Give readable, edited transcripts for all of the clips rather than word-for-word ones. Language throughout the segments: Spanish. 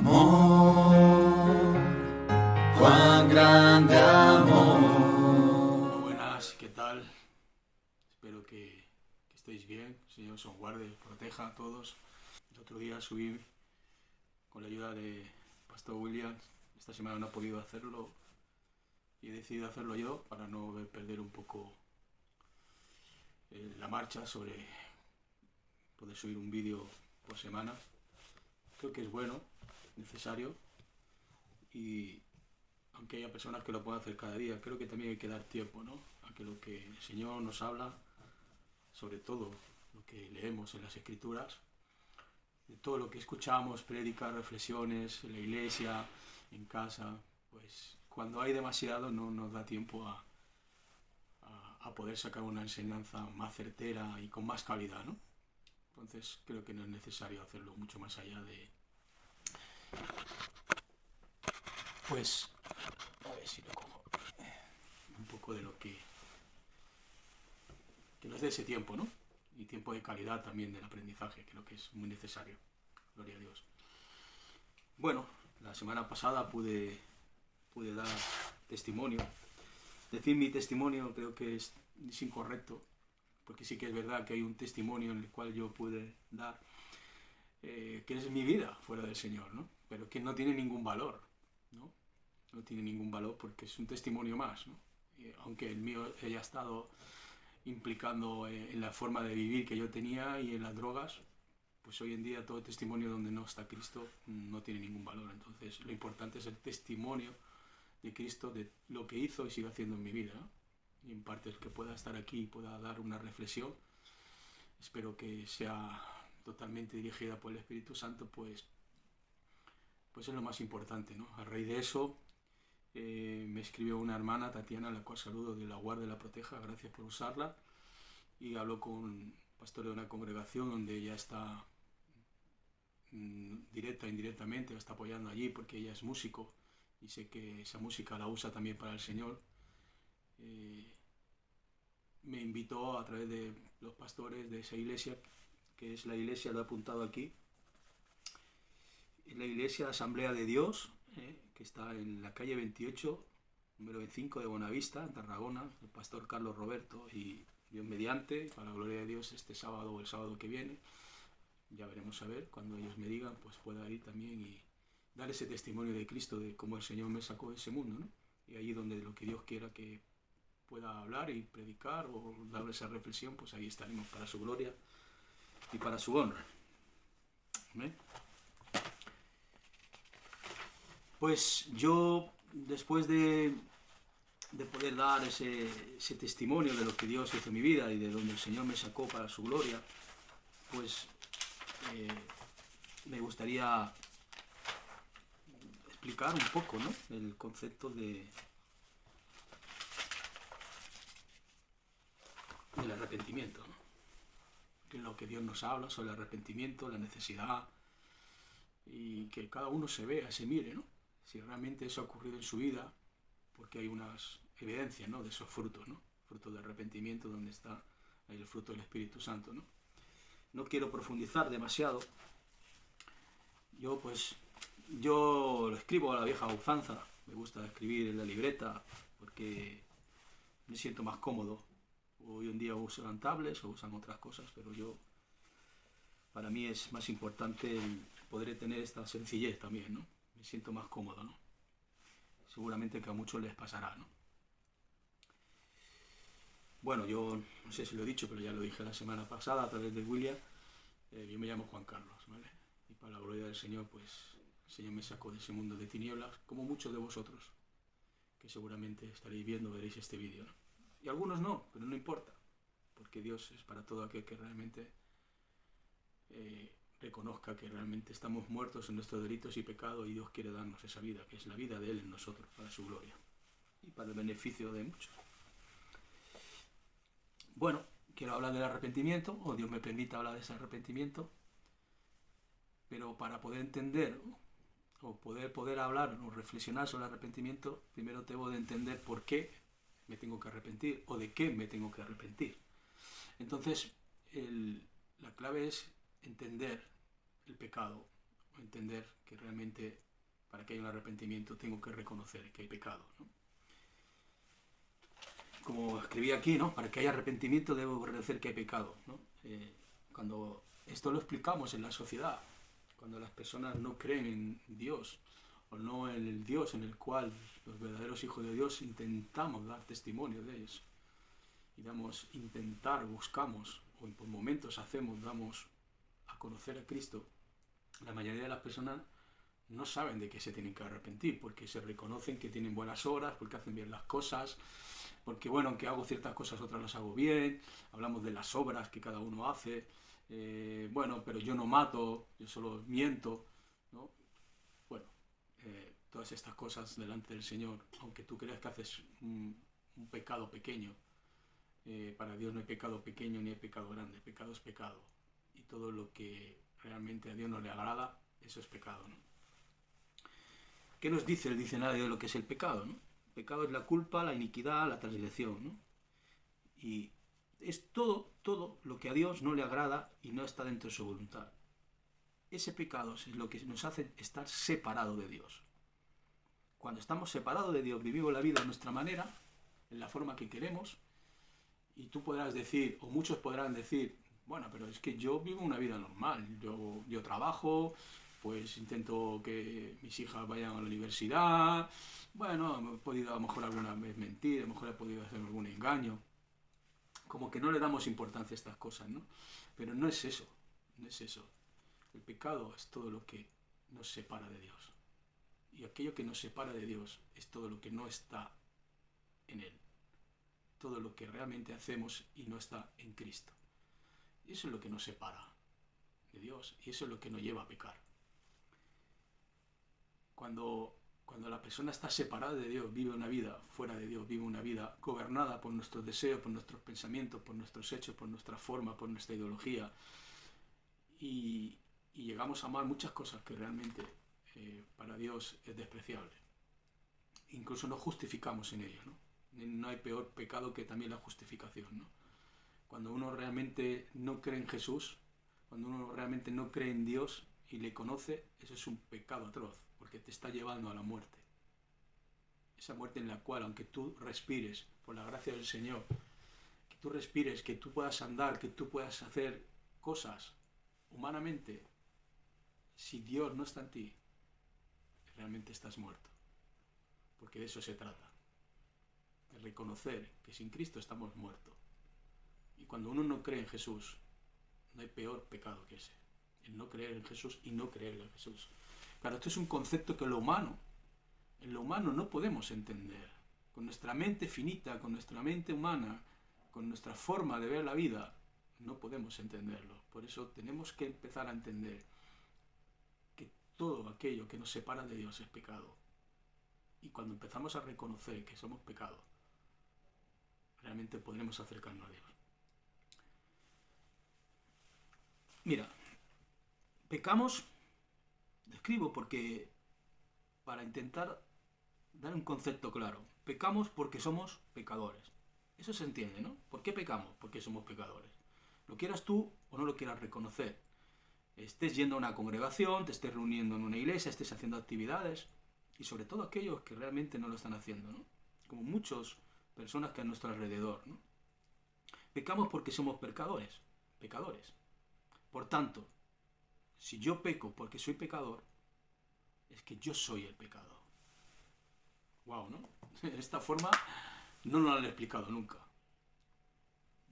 amor, cuán grande amor. Muy buenas, ¿qué tal? Espero que estéis bien. El Señor os guarde, os proteja a todos. El otro día subí con la ayuda de Pastor William. Esta semana no he podido hacerlo y he decidido hacerlo yo para no perder un poco la marcha sobre poder subir un vídeo por semana. Creo que es bueno, necesario, y aunque haya personas que lo puedan hacer cada día, creo que también hay que dar tiempo, ¿no?, a que lo que el Señor nos habla, sobre todo lo que leemos en las Escrituras, de todo lo que escuchamos, prédicas, reflexiones, en la iglesia, en casa, pues cuando hay demasiado no nos da tiempo a poder sacar una enseñanza más certera y con más calidad, ¿no? Entonces creo que no es necesario hacerlo mucho más allá de... Pues, a ver si lo cojo. Un poco de lo que nos dé ese tiempo, ¿no? Y tiempo de calidad también del aprendizaje, creo que es muy necesario. Gloria a Dios. Bueno, la semana pasada pude dar testimonio. Decir mi testimonio creo que es incorrecto, porque sí que es verdad que hay un testimonio en el cual yo pude dar que es mi vida fuera del Señor, ¿no? Pero que no tiene ningún valor, ¿no? No tiene ningún valor porque es un testimonio más, ¿no? Aunque el mío haya estado implicando en la forma de vivir que yo tenía y en las drogas, pues hoy en día todo testimonio donde no está Cristo no tiene ningún valor. Entonces lo importante es el testimonio de Cristo, de lo que hizo y sigue haciendo en mi vida, ¿no? Y en parte el que pueda estar aquí y pueda dar una reflexión, espero que sea totalmente dirigida por el Espíritu Santo, pues es lo más importante, ¿no? A raíz de eso me escribió una hermana, Tatiana, a la cual saludo, de la guarde la proteja, gracias por usarla, y habló con pastor de una congregación donde ella está directa e indirectamente, la está apoyando allí porque ella es músico y sé que esa música la usa también para el Señor. Me invitó a través de los pastores de esa iglesia, que es la iglesia, lo he apuntado aquí, es la iglesia Asamblea de Dios, que está en la calle 28, número 25 de Bonavista, en Tarragona, el pastor Carlos Roberto, y Dios mediante, para la gloria de Dios, este sábado o el sábado que viene, ya veremos a ver, cuando ellos me digan, pues pueda ir también y dar ese testimonio de Cristo, de cómo el Señor me sacó de ese mundo, ¿no? Y allí donde lo que Dios quiera que pueda hablar y predicar o darle esa reflexión, pues ahí estaremos para su gloria y para su honra. ¿Amén? Pues yo, después de poder dar ese testimonio de lo que Dios hizo en mi vida y de donde el Señor me sacó para su gloria, pues me gustaría explicar un poco, ¿no?, el concepto del arrepentimiento, ¿no? Que es lo que Dios nos habla sobre el arrepentimiento, la necesidad, y que cada uno se vea, se mire, ¿no?, si realmente eso ha ocurrido en su vida, porque hay unas evidencias, ¿no?, de esos frutos, ¿no?, frutos de arrepentimiento, donde está ahí el fruto del Espíritu Santo, ¿no? No quiero profundizar demasiado. Yo lo escribo a la vieja usanza, me gusta escribir en la libreta porque me siento más cómodo. Hoy en día usan tablets o usan otras cosas, pero para mí es más importante el poder tener esta sencillez también, ¿no? Me siento más cómodo, ¿no? Seguramente que a muchos les pasará, ¿no? Bueno, yo no sé si lo he dicho, pero ya lo dije la semana pasada a través de William. Yo me llamo Juan Carlos, ¿vale? Y para la gloria del Señor, pues el Señor me sacó de ese mundo de tinieblas, como muchos de vosotros, que seguramente estaréis viendo, veréis este vídeo, ¿no? Y algunos no, pero no importa, porque Dios es para todo aquel que realmente reconozca que realmente estamos muertos en nuestros delitos y pecados, y Dios quiere darnos esa vida, que es la vida de Él en nosotros, para su gloria y para el beneficio de muchos. Bueno, quiero hablar del arrepentimiento, o Dios me permita hablar de ese arrepentimiento, pero para poder entender o poder hablar o reflexionar sobre el arrepentimiento, primero debo de entender por qué me tengo que arrepentir o de qué me tengo que arrepentir. Entonces, la clave es entender el pecado entender que realmente para que haya un arrepentimiento tengo que reconocer que hay pecado, ¿no? Como escribí aquí, ¿no? Para que haya arrepentimiento debo reconocer que hay pecado, ¿no? Cuando esto lo explicamos en la sociedad, cuando las personas no creen en Dios o no en el Dios en el cual los verdaderos hijos de Dios intentamos dar testimonio de ellos y buscamos o por momentos damos a conocer a Cristo, la mayoría de las personas no saben de qué se tienen que arrepentir, porque se reconocen que tienen buenas obras, porque hacen bien las cosas, porque bueno, aunque hago ciertas cosas, otras las hago bien, hablamos de las obras que cada uno hace, bueno, pero yo no mato, yo solo miento, ¿no? Bueno, todas estas cosas delante del Señor, aunque tú creas que haces un pecado pequeño, para Dios no hay pecado pequeño ni hay pecado grande, pecado es pecado, y todo lo que realmente a Dios no le agrada, eso es pecado, ¿no? ¿Qué nos dice el diccionario de lo que es el pecado, ¿no? El pecado es la culpa, la iniquidad, la transgresión, ¿no? Y es todo lo que a Dios no le agrada y no está dentro de su voluntad. Ese pecado es lo que nos hace estar separados de Dios. Cuando estamos separados de Dios, vivimos la vida a nuestra manera, en la forma que queremos, y tú podrás decir, o muchos podrán decir, bueno, pero es que yo vivo una vida normal, yo trabajo, pues intento que mis hijas vayan a la universidad, bueno, he podido a lo mejor alguna vez mentir, a lo mejor he podido hacer algún engaño, como que no le damos importancia a estas cosas, ¿no? Pero no es eso, no es eso. El pecado es todo lo que nos separa de Dios. Y aquello que nos separa de Dios es todo lo que no está en Él. Todo lo que realmente hacemos y no está en Cristo. Y eso es lo que nos separa de Dios y eso es lo que nos lleva a pecar. Cuando la persona está separada de Dios, vive una vida fuera de Dios, vive una vida gobernada por nuestros deseos, por nuestros pensamientos, por nuestros hechos, por nuestra forma, por nuestra ideología. Y llegamos a amar muchas cosas que realmente para Dios es despreciable. Incluso nos justificamos en ello, ¿no? No hay peor pecado que también la justificación, ¿no? Cuando uno realmente no cree en Jesús, cuando uno realmente no cree en Dios y le conoce, eso es un pecado atroz, porque te está llevando a la muerte. Esa muerte en la cual, aunque tú respires, por la gracia del Señor, que tú respires, que tú puedas andar, que tú puedas hacer cosas humanamente, si Dios no está en ti, realmente estás muerto. Porque de eso se trata. De reconocer que sin Cristo estamos muertos. Y cuando uno no cree en Jesús, no hay peor pecado que ese. El no creer en Jesús y no creer en Jesús. Claro, esto es un concepto que en lo humano no podemos entender. Con nuestra mente finita, con nuestra mente humana, con nuestra forma de ver la vida, no podemos entenderlo. Por eso tenemos que empezar a entender que todo aquello que nos separa de Dios es pecado. Y cuando empezamos a reconocer que somos pecados, realmente podremos acercarnos a Dios. Mira, pecamos, describo porque para intentar dar un concepto claro, pecamos porque somos pecadores. Eso se entiende, ¿no? ¿Por qué pecamos? Porque somos pecadores. Lo quieras tú o no lo quieras reconocer. Estés yendo a una congregación, te estés reuniendo en una iglesia, estés haciendo actividades, y sobre todo aquellos que realmente no lo están haciendo, ¿no? Como muchas personas que a nuestro alrededor, ¿no? Pecamos porque somos pecadores. Por tanto, si yo peco porque soy pecador, es que yo soy el pecado. Wow, ¿no? De esta forma no lo han explicado nunca.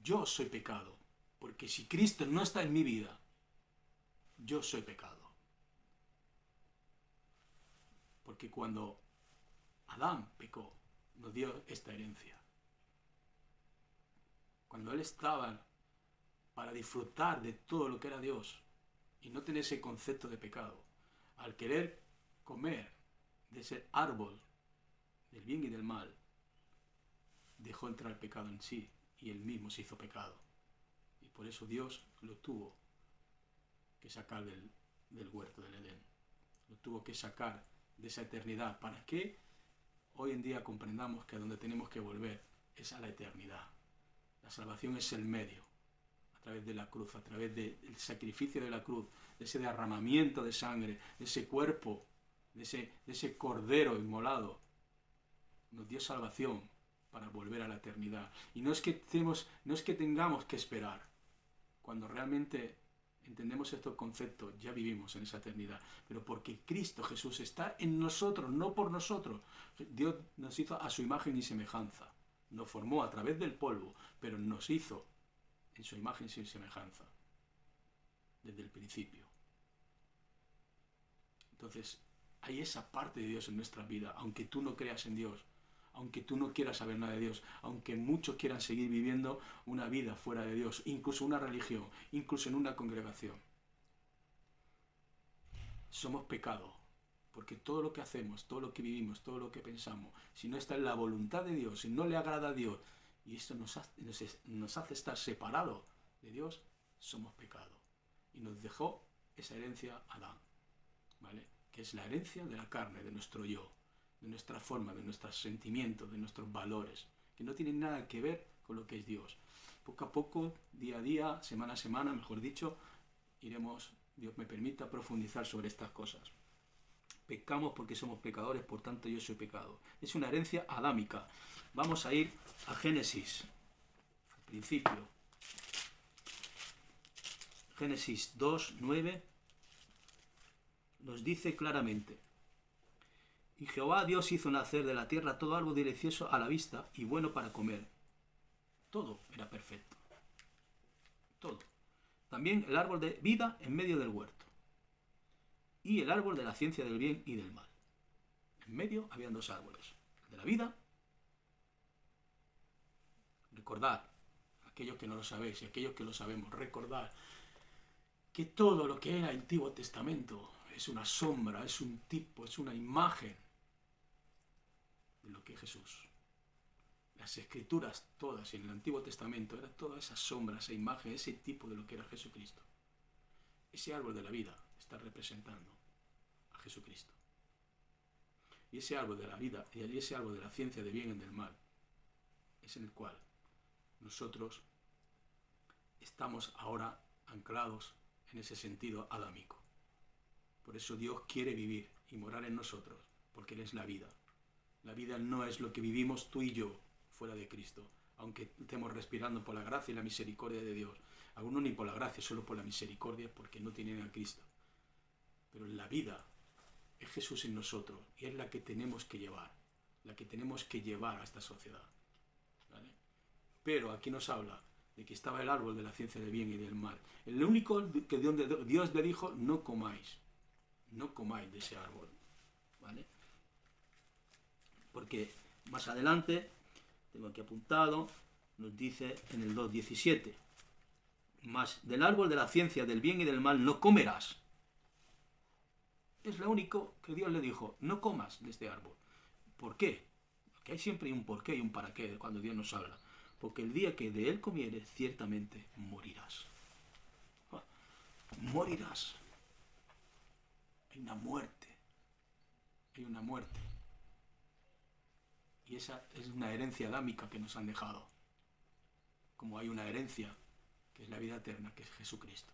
Yo soy pecado, porque si Cristo no está en mi vida, yo soy pecado. Porque cuando Adán pecó, nos dio esta herencia. Cuando él estaba para disfrutar de todo lo que era Dios y no tener ese concepto de pecado, al querer comer de ese árbol del bien y del mal, dejó entrar el pecado en sí y él mismo se hizo pecado. Y por eso Dios lo tuvo que sacar del huerto del Edén. Lo tuvo que sacar de esa eternidad para que hoy en día comprendamos que a donde tenemos que volver es a la eternidad. La salvación es el medio. a través de la cruz, a través del sacrificio de la cruz, de ese derramamiento de sangre, de ese cuerpo, de ese cordero inmolado, nos dio salvación para volver a la eternidad. Y no es que tengamos que esperar. Cuando realmente entendemos estos conceptos, ya vivimos en esa eternidad. Pero porque Cristo Jesús está en nosotros, no por nosotros. Dios nos hizo a su imagen y semejanza. Nos formó a través del polvo, pero nos hizo en su imagen y semejanza. Desde el principio. Entonces, hay esa parte de Dios en nuestra vida, aunque tú no creas en Dios, aunque tú no quieras saber nada de Dios, aunque muchos quieran seguir viviendo una vida fuera de Dios, incluso una religión, incluso en una congregación. Somos pecado, porque todo lo que hacemos, todo lo que vivimos, todo lo que pensamos, si no está en la voluntad de Dios, si no le agrada a Dios, y esto nos hace estar separados de Dios, somos pecado. Y nos dejó esa herencia Adán, ¿vale? Que es la herencia de la carne, de nuestro yo, de nuestra forma, de nuestros sentimientos, de nuestros valores, que no tienen nada que ver con lo que es Dios. Poco a poco, día a día, semana a semana, mejor dicho, iremos, Dios me permita, profundizar sobre estas cosas. Pecamos porque somos pecadores, por tanto yo soy pecado. Es una herencia adámica. Vamos a ir a Génesis, al principio. Génesis 2:9 nos dice claramente: y Jehová Dios hizo nacer de la tierra todo árbol delicioso a la vista y bueno para comer. Todo era perfecto. Todo. También el árbol de vida en medio del huerto. Y el árbol de la ciencia del bien y del mal. En medio habían dos árboles. El de la vida. Recordad, aquellos que no lo sabéis y aquellos que lo sabemos, recordad que todo lo que era el Antiguo Testamento es una sombra, es un tipo, es una imagen de lo que es Jesús. Las escrituras todas en el Antiguo Testamento era toda esa sombra, esa imagen, ese tipo de lo que era Jesucristo. Ese árbol de la vida está representando a Jesucristo. Y ese árbol de la vida y ese árbol de la ciencia del bien y del mal es en el cual nosotros estamos ahora anclados en ese sentido adámico. Por eso Dios quiere vivir y morar en nosotros, porque Él es la vida. La vida no es lo que vivimos tú y yo fuera de Cristo, aunque estemos respirando por la gracia y la misericordia de Dios. Algunos ni por la gracia, solo por la misericordia, porque no tienen a Cristo. Pero la vida es Jesús en nosotros y es la que tenemos que llevar, a esta sociedad. ¿Vale? Pero aquí nos habla de que estaba el árbol de la ciencia del bien y del mal. El único que Dios le dijo: no comáis de ese árbol. ¿Vale? Porque más adelante, tengo aquí apuntado, nos dice en el 2:17: mas del árbol de la ciencia del bien y del mal no comerás. Es lo único que Dios le dijo: no comas de este árbol. ¿Por qué? Porque hay siempre un porqué y un para qué cuando Dios nos habla. Porque el día que de él comieres, ciertamente morirás. Morirás. Hay una muerte. Y esa es una herencia adámica que nos han dejado. Como hay una herencia que es la vida eterna, que es Jesucristo.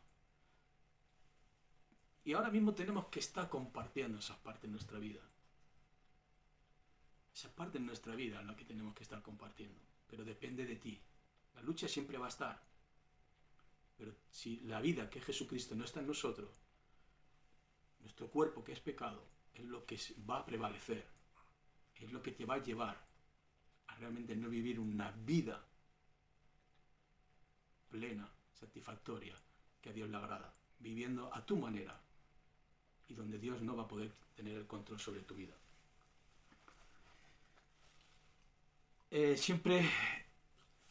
Y ahora mismo tenemos que estar compartiendo esa parte en nuestra vida. Esa parte en nuestra vida es la que tenemos que estar compartiendo. Pero depende de ti. La lucha siempre va a estar. Pero si la vida que es Jesucristo no está en nosotros, nuestro cuerpo que es pecado es lo que va a prevalecer. Es lo que te va a llevar a realmente no vivir una vida plena, satisfactoria, que a Dios le agrada. Viviendo a tu manera y donde Dios no va a poder tener el control sobre tu vida. Siempre,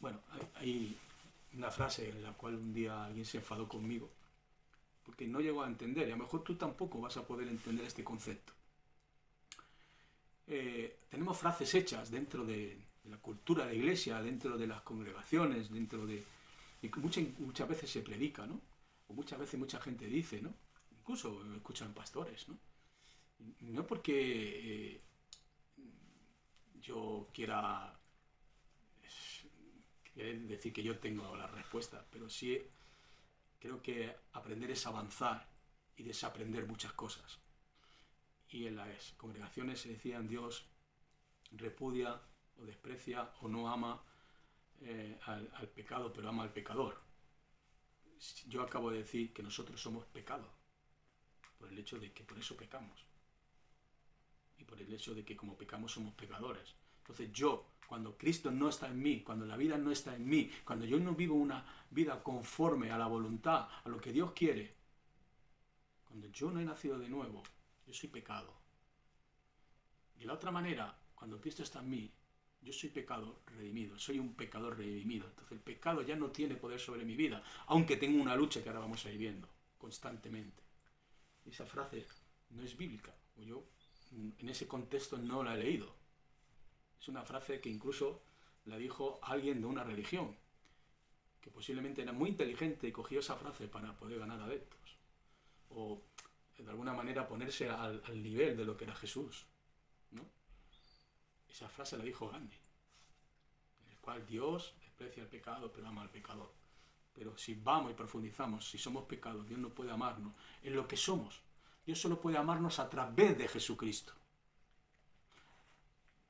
bueno, hay una frase en la cual un día alguien se enfadó conmigo porque no llegó a entender, y a lo mejor tú tampoco vas a poder entender este concepto. Tenemos frases hechas dentro de la cultura de iglesia, dentro de las congregaciones, dentro de... y muchas veces se predica, ¿no? O muchas veces mucha gente dice, ¿no? Incluso escuchan pastores, ¿no? No porque yo quiera decir que yo tengo la respuesta, pero sí Creo que aprender es avanzar y desaprender muchas cosas. Y en las congregaciones se decían Dios repudia o desprecia o no ama al pecado, pero ama al pecador. Yo acabo de decir que nosotros somos pecado, por el hecho de que por eso pecamos. Y por el hecho de que como pecamos somos pecadores. Entonces yo, cuando Cristo no está en mí, cuando la vida no está en mí, cuando yo no vivo una vida conforme a la voluntad, a lo que Dios quiere, cuando yo no he nacido de nuevo, yo soy pecado. De la otra manera, cuando Cristo está en mí, yo soy pecado redimido, soy un pecador redimido. Entonces el pecado ya no tiene poder sobre mi vida, aunque tengo una lucha que ahora vamos a ir viendo constantemente. Esa frase no es bíblica, o yo en ese contexto no la he leído. Es una frase que incluso la dijo alguien de una religión, que posiblemente era muy inteligente y cogió esa frase para poder ganar adeptos, o de alguna manera ponerse al nivel de lo que era Jesús, ¿no? Esa frase la dijo Gandhi, en el cual Dios desprecia el pecado pero ama al pecador. Pero si vamos y profundizamos, si somos pecados, Dios no puede amarnos en lo que somos. Dios solo puede amarnos a través de Jesucristo.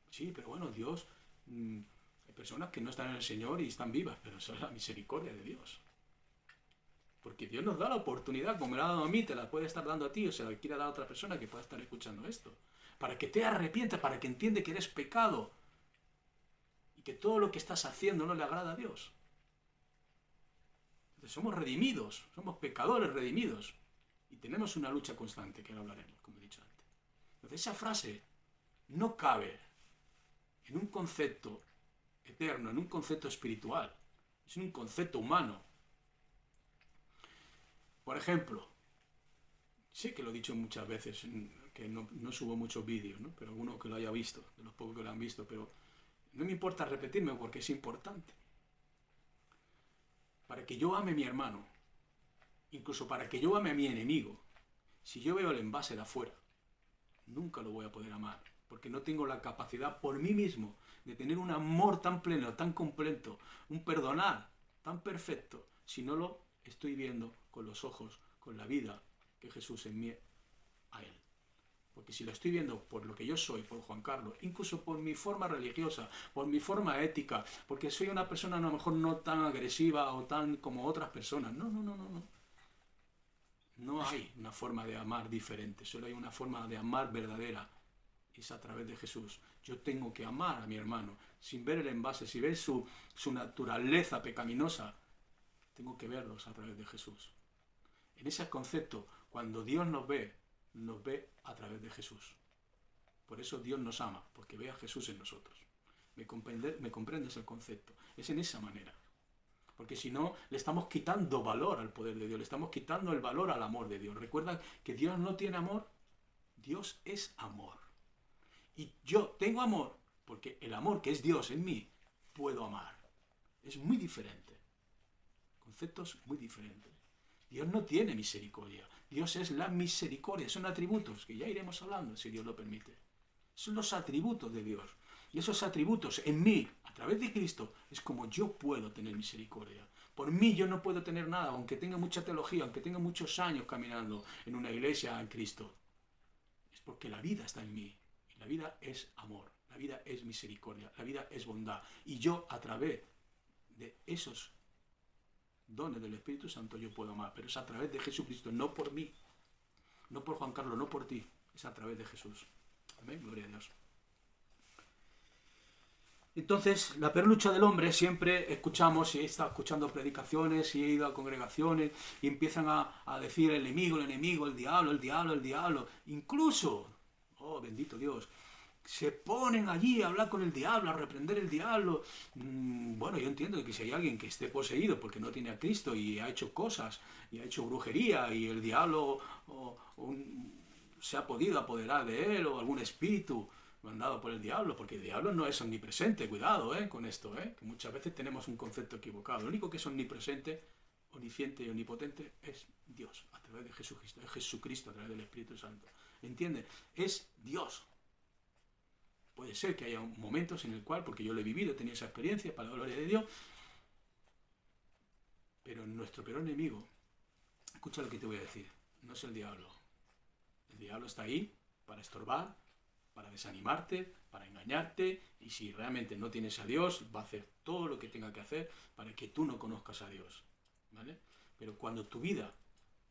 Sí, pero bueno, Dios, hay personas que no están en el Señor y están vivas, pero eso es la misericordia de Dios. Porque Dios nos da la oportunidad, como me la ha dado a mí, te la puede estar dando a ti, o se la quiere dar a otra persona que pueda estar escuchando esto. Para que te arrepientas, para que entiendas que eres pecado y que todo lo que estás haciendo no le agrada a Dios. Entonces somos redimidos, somos pecadores redimidos y tenemos una lucha constante, que ahora hablaremos, como he dicho antes. Entonces esa frase no cabe en un concepto eterno, en un concepto espiritual, es un concepto humano. Por ejemplo, sé que lo he dicho muchas veces, que no subo muchos vídeos, ¿no? Pero alguno que lo haya visto, de los pocos que lo han visto, pero no me importa repetirme porque es importante. Para que yo ame a mi hermano, incluso para que yo ame a mi enemigo, si yo veo el envase de afuera, nunca lo voy a poder amar, porque no tengo la capacidad por mí mismo de tener un amor tan pleno, tan completo, un perdonar tan perfecto, si no lo estoy viendo con los ojos, con la vida que Jesús envía a él. Porque si lo estoy viendo por lo que yo soy, por Juan Carlos, incluso por mi forma religiosa, por mi forma ética, porque soy una persona a lo mejor no tan agresiva o tan como otras personas. No. No hay una forma de amar diferente, solo hay una forma de amar verdadera. Es a través de Jesús. Yo tengo que amar a mi hermano, sin ver el envase, sin ver su naturaleza pecaminosa. Tengo que verlos a través de Jesús. En ese concepto, cuando Dios nos ve a través de Jesús. Por eso Dios nos ama, porque ve a Jesús en nosotros. ¿Me comprendes el concepto? Es en esa manera. Porque si no, le estamos quitando valor al poder de Dios, le estamos quitando el valor al amor de Dios. Recuerda que Dios no tiene amor, Dios es amor. Y yo tengo amor, porque el amor que es Dios en mí, puedo amar. Es muy diferente. Conceptos muy diferentes. Dios no tiene misericordia. Dios es la misericordia. Son atributos que ya iremos hablando, si Dios lo permite. Son los atributos de Dios. Y esos atributos en mí, a través de Cristo, es como yo puedo tener misericordia. Por mí yo no puedo tener nada, aunque tenga mucha teología, aunque tenga muchos años caminando en una iglesia en Cristo. Es porque la vida está en mí. Y la vida es amor. La vida es misericordia. La vida es bondad. Y yo, a través de esos dones del Espíritu Santo, yo puedo amar. Pero es a través de Jesucristo, no por mí. No por Juan Carlos, no por ti. Es a través de Jesús. Amén, gloria a Dios. Entonces, la peor lucha del hombre, siempre escuchamos, y he estado escuchando predicaciones, y he ido a congregaciones, y empiezan a decir el enemigo, el diablo, el diablo, el diablo. Incluso, oh bendito Dios, se ponen allí a hablar con el diablo, a reprender el diablo. Bueno, yo entiendo que si hay alguien que esté poseído porque no tiene a Cristo y ha hecho cosas, y ha hecho brujería, y el diablo se ha podido apoderar de él, o algún espíritu mandado por el diablo, porque el diablo no es omnipresente, cuidado con esto, que muchas veces tenemos un concepto equivocado. Lo único que es omnipresente, omnisciente y omnipotente es Dios, a través de Jesucristo, es Jesucristo a través del Espíritu Santo. ¿Entiendes? Es Dios. Puede ser que haya momentos en el cual, porque yo lo he vivido, he tenido esa experiencia para la gloria de Dios, pero nuestro peor enemigo escucha lo que te voy a decir, no es el diablo. El diablo está ahí para estorbar, para desanimarte, para engañarte, y si realmente no tienes a Dios, va a hacer todo lo que tenga que hacer para que tú no conozcas a Dios, ¿vale? Pero cuando tu vida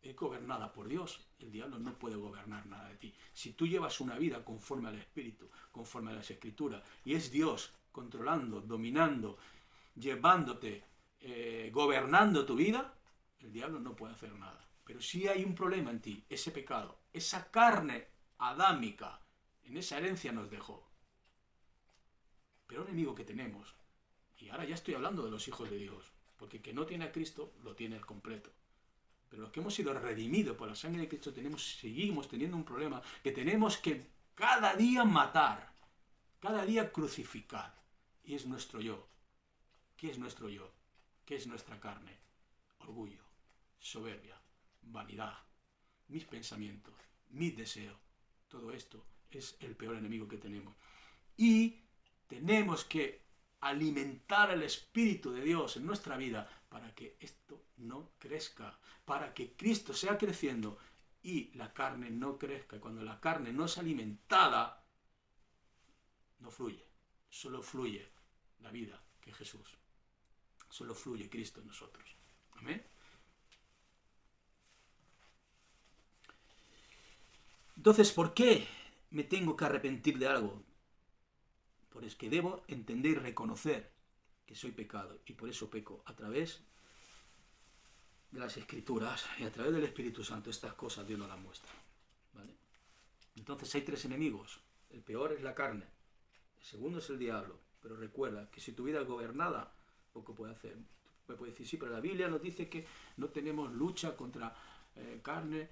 es gobernada por Dios, el diablo no puede gobernar nada de ti. Si tú llevas una vida conforme al Espíritu, conforme a las Escrituras, y es Dios controlando, dominando, llevándote, gobernando tu vida, el diablo no puede hacer nada. Pero si hay un problema en ti, ese pecado, esa carne adámica, en esa herencia nos dejó. Pero un enemigo que tenemos, y ahora ya estoy hablando de los hijos de Dios, porque el que no tiene a Cristo lo tiene al completo. Pero los que hemos sido redimidos por la sangre de Cristo seguimos teniendo un problema que tenemos que cada día matar, cada día crucificar. Y es nuestro yo. ¿Qué es nuestro yo? ¿Qué es nuestra carne? Orgullo, soberbia, vanidad, mis pensamientos, mis deseos. Todo esto es el peor enemigo que tenemos. Y tenemos que alimentar el Espíritu de Dios en nuestra vida para que esto no crezca, para que Cristo sea creciendo y la carne no crezca. Cuando la carne no es alimentada, no fluye, solo fluye la vida que es Jesús, solo fluye Cristo en nosotros. Amén. Entonces, ¿por qué me tengo que arrepentir de algo? Pues es que debo entender y reconocer que soy pecado, y por eso peco a través de las Escrituras y a través del Espíritu Santo. Estas cosas Dios nos las muestra, ¿vale? Entonces hay tres enemigos. El peor es la carne, el segundo es el diablo. Pero recuerda que si tu vida es gobernada, poco puede hacer. Me puede decir, sí, pero la Biblia nos dice que no tenemos lucha contra carne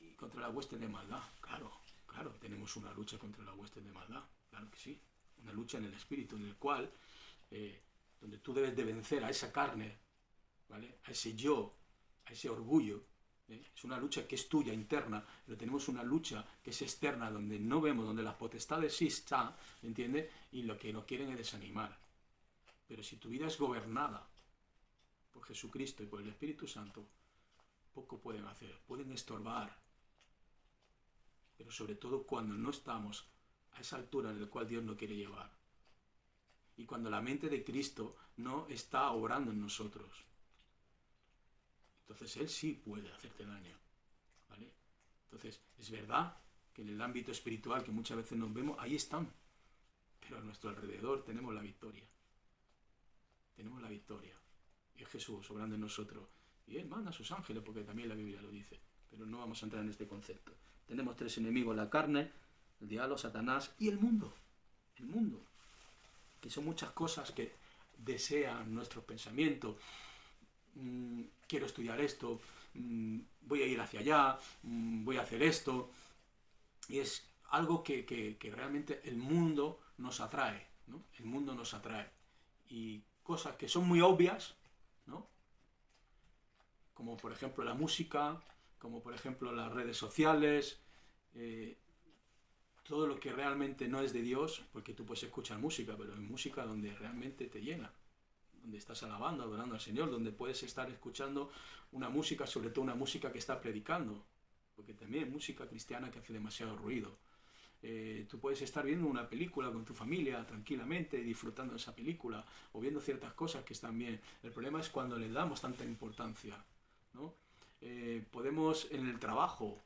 y contra la hueste de maldad. Claro, tenemos una lucha contra la hueste de maldad, claro que sí. Una lucha en el Espíritu, en el cual, donde tú debes de vencer a esa carne, ¿vale? A ese yo, a ese orgullo. Es una lucha que es tuya, interna, pero tenemos una lucha que es externa, donde no vemos, donde las potestades sí están, ¿entiendes? Y lo que nos quieren es desanimar. Pero si tu vida es gobernada por Jesucristo y por el Espíritu Santo, poco pueden hacer, pueden estorbar. Pero sobre todo cuando no estamos a esa altura en la cual Dios nos quiere llevar. Y cuando la mente de Cristo no está obrando en nosotros. Entonces Él sí puede hacerte daño, ¿vale? Entonces, es verdad que en el ámbito espiritual que muchas veces nos vemos, ahí están. Pero a nuestro alrededor tenemos la victoria. Tenemos la victoria. Y es Jesús obrando en nosotros. Y Él manda a sus ángeles, porque también la Biblia lo dice. Pero no vamos a entrar en este concepto. Tenemos tres enemigos: la carne, el diablo, Satanás y el mundo. El mundo. Que son muchas cosas que desean nuestros pensamientos. Quiero estudiar esto, voy a ir hacia allá, voy a hacer esto. Y es algo que realmente el mundo nos atrae, ¿no? El mundo nos atrae. Y cosas que son muy obvias, ¿no? Como por ejemplo la música, como por ejemplo las redes sociales, todo lo que realmente no es de Dios, porque tú puedes escuchar música, pero hay música donde realmente te llena, donde estás alabando, adorando al Señor, donde puedes estar escuchando una música, sobre todo una música que está predicando, porque también hay música cristiana que hace demasiado ruido. Tú puedes estar viendo una película con tu familia tranquilamente, disfrutando de esa película, o viendo ciertas cosas que están bien. El problema es cuando le damos tanta importancia, ¿no? Podemos en el trabajo,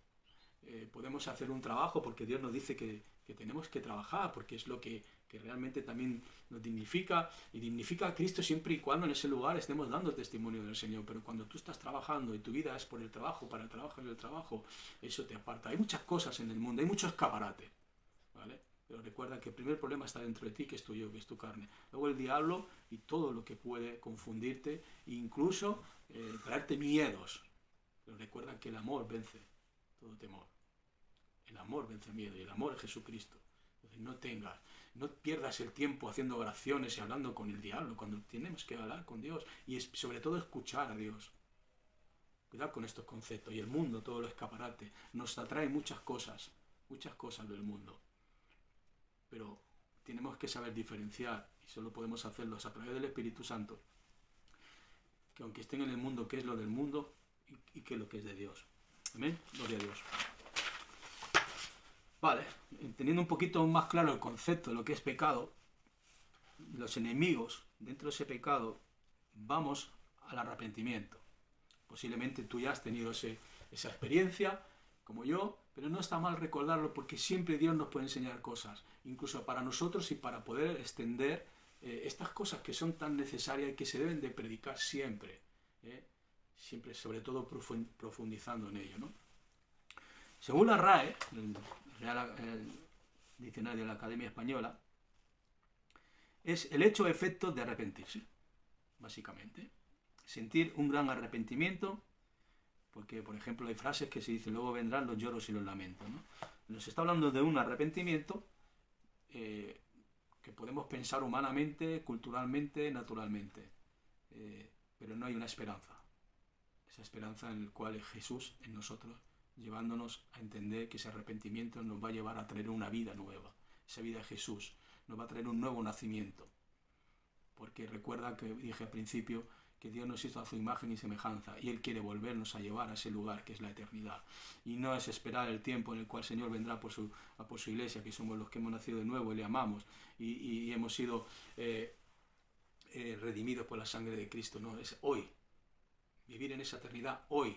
podemos hacer un trabajo porque Dios nos dice que tenemos que trabajar, porque es lo que realmente también nos dignifica, y dignifica a Cristo siempre y cuando en ese lugar estemos dando testimonio del Señor. Pero cuando tú estás trabajando y tu vida es por el trabajo, para el trabajo y el trabajo, eso te aparta. Hay muchas cosas en el mundo, hay mucho escaparate, ¿vale? Pero recuerda que el primer problema está dentro de ti, que es tu yo, que es tu carne. Luego el diablo y todo lo que puede confundirte, e incluso traerte miedos. Pero recuerda que el amor vence todo temor. El amor vence el miedo, y el amor es Jesucristo. Entonces no pierdas el tiempo haciendo oraciones y hablando con el diablo, cuando tenemos que hablar con Dios y sobre todo escuchar a Dios. Cuidado con estos conceptos. Y el mundo, todo lo escaparate, nos atrae muchas cosas del mundo. Pero tenemos que saber diferenciar, y solo podemos hacerlo a través del Espíritu Santo, que aunque estén en el mundo, ¿qué es lo del mundo? y qué es lo que es de Dios. Amén, gloria a Dios. Vale, teniendo un poquito más claro el concepto de lo que es pecado, los enemigos dentro de ese pecado, vamos al arrepentimiento. Posiblemente tú ya has tenido esa experiencia, como yo, pero no está mal recordarlo porque siempre Dios nos puede enseñar cosas, incluso para nosotros y para poder extender estas cosas que son tan necesarias y que se deben de predicar siempre, siempre, sobre todo profundizando en ello, ¿no? Según la RAE, el Diccionario de la Academia Española, es el hecho o efecto de arrepentirse, básicamente. Sentir un gran arrepentimiento, porque, por ejemplo, hay frases que se dicen, luego vendrán los lloros y los lamentos, ¿no? Nos está hablando de un arrepentimiento que podemos pensar humanamente, culturalmente, naturalmente, pero no hay una esperanza. Esa esperanza en la cual es Jesús en nosotros, llevándonos a entender que ese arrepentimiento nos va a llevar a tener una vida nueva. Esa vida de Jesús nos va a traer un nuevo nacimiento. Porque recuerda que dije al principio que Dios nos hizo a su imagen y semejanza y Él quiere volvernos a llevar a ese lugar que es la eternidad. Y no es esperar el tiempo en el cual el Señor vendrá por su iglesia, que somos los que hemos nacido de nuevo y le amamos y hemos sido redimidos por la sangre de Cristo. No, es hoy. Vivir en esa eternidad hoy.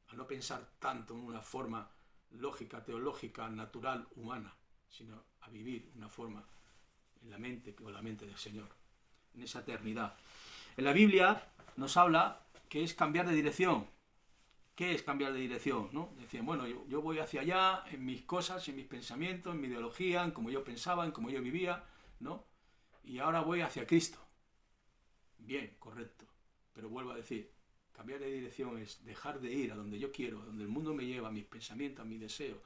A no pensar tanto en una forma lógica, teológica, natural, humana, sino a vivir una forma en la mente, con la mente del Señor, en esa eternidad. En la Biblia nos habla que es cambiar de dirección. ¿Qué es cambiar de dirección? ¿No? Decían, bueno, yo voy hacia allá en mis cosas, en mis pensamientos, en mi ideología, en cómo yo pensaba, en cómo yo vivía, ¿no? Y ahora voy hacia Cristo. Bien, correcto. Pero vuelvo a decir, cambiar de dirección es dejar de ir a donde yo quiero, a donde el mundo me lleva, a mis pensamientos, a mis deseos,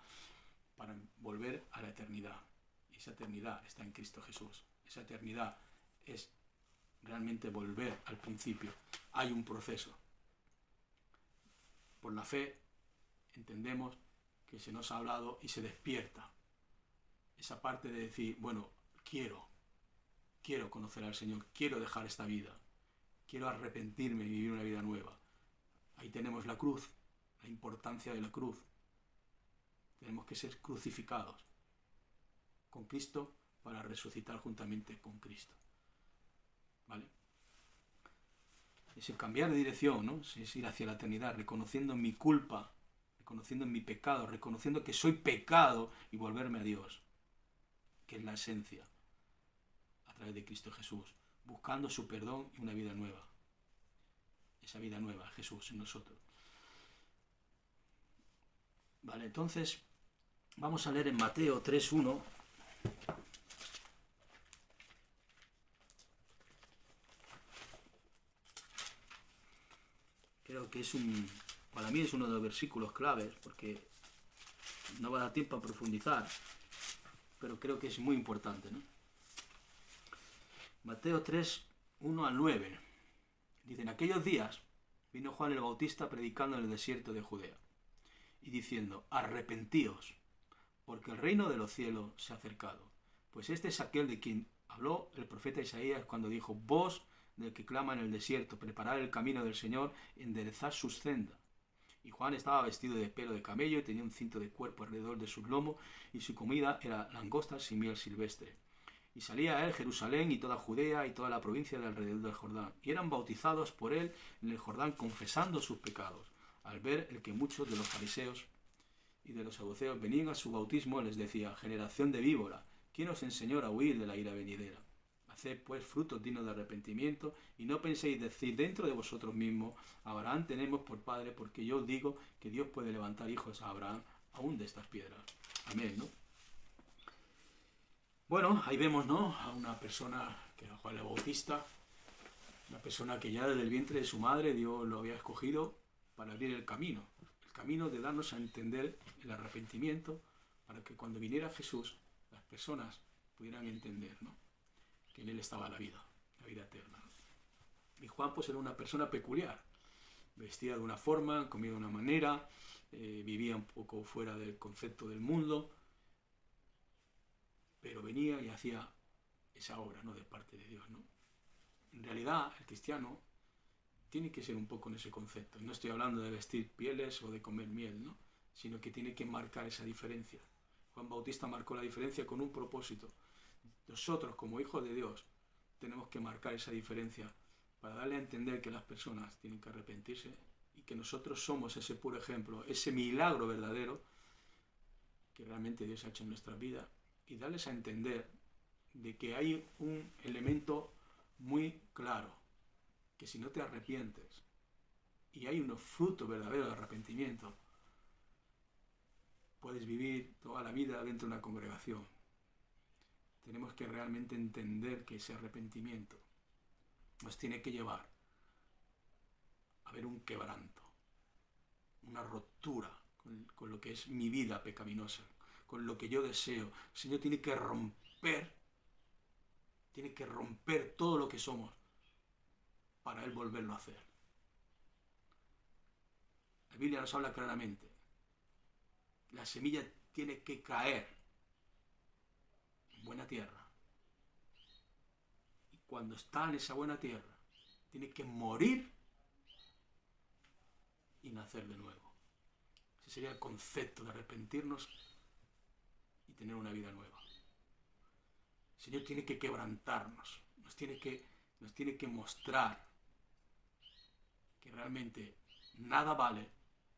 para volver a la eternidad. Y esa eternidad está en Cristo Jesús. Esa eternidad es realmente volver al principio. Hay un proceso. Por la fe entendemos que se nos ha hablado y se despierta esa parte de decir, bueno, quiero conocer al Señor, quiero dejar esta vida, quiero arrepentirme y vivir una vida nueva. Ahí tenemos la cruz, la importancia de la cruz. Tenemos que ser crucificados con Cristo para resucitar juntamente con Cristo. ¿Vale? Es el cambiar de dirección, ¿no? Es ir hacia la eternidad, reconociendo mi culpa, reconociendo mi pecado, reconociendo que soy pecado y volverme a Dios, que es la esencia, a través de Cristo Jesús, buscando su perdón y una vida nueva. Esa vida nueva, Jesús en nosotros. Vale, entonces vamos a leer en Mateo 3:1. Creo que para mí es uno de los versículos claves, porque no va a dar tiempo a profundizar, pero creo que es muy importante, ¿no? Mateo 3:1-9. Dice, en aquellos días vino Juan el Bautista predicando en el desierto de Judea y diciendo, arrepentíos, porque el reino de los cielos se ha acercado. Pues este es aquel de quien habló el profeta Isaías cuando dijo, voz del que clama en el desierto, preparad el camino del Señor, enderezad sus sendas. Y Juan estaba vestido de pelo de camello y tenía un cinto de cuerpo alrededor de sus lomos y su comida era langostas y miel silvestre. Y salía a él Jerusalén y toda Judea y toda la provincia de alrededor del Jordán. Y eran bautizados por él en el Jordán confesando sus pecados. Al ver el que muchos de los fariseos y de los saduceos venían a su bautismo, les decía, generación de víbora, ¿quién os enseñó a huir de la ira venidera? Haced pues frutos dignos de arrepentimiento y no penséis decir dentro de vosotros mismos, Abraham tenemos por padre, porque yo os digo que Dios puede levantar hijos a Abraham aún de estas piedras. Amén, ¿no? Bueno, ahí vemos, ¿no? A una persona que era Juan el Bautista, una persona que ya desde el vientre de su madre Dios lo había escogido para abrir el camino de darnos a entender el arrepentimiento, para que cuando viniera Jesús, las personas pudieran entender, ¿no? Que en él estaba la vida eterna, ¿no? Y Juan pues era una persona peculiar, vestía de una forma, comía de una manera, vivía un poco fuera del concepto del mundo, pero venía y hacía esa obra, ¿no? De parte de Dios, ¿no? En realidad, el cristiano tiene que ser un poco en ese concepto. No estoy hablando de vestir pieles o de comer miel, ¿no? Sino que tiene que marcar esa diferencia. Juan Bautista marcó la diferencia con un propósito. Nosotros, como hijos de Dios, tenemos que marcar esa diferencia para darle a entender que las personas tienen que arrepentirse y que nosotros somos ese puro ejemplo, ese milagro verdadero que realmente Dios ha hecho en nuestra vida, y darles a entender de que hay un elemento muy claro, que si no te arrepientes y hay unos frutos verdaderos de arrepentimiento, puedes vivir toda la vida dentro de una congregación. Tenemos que realmente entender que ese arrepentimiento nos tiene que llevar a ver un quebranto, una ruptura con lo que es mi vida pecaminosa, con lo que yo deseo. El Señor tiene que romper todo lo que somos para Él volverlo a hacer. La Biblia nos habla claramente. La semilla tiene que caer en buena tierra. Y cuando está en esa buena tierra, tiene que morir y nacer de nuevo. Ese sería el concepto de arrepentirnos y tener una vida nueva. El Señor tiene que quebrantarnos, nos tiene que mostrar que realmente nada vale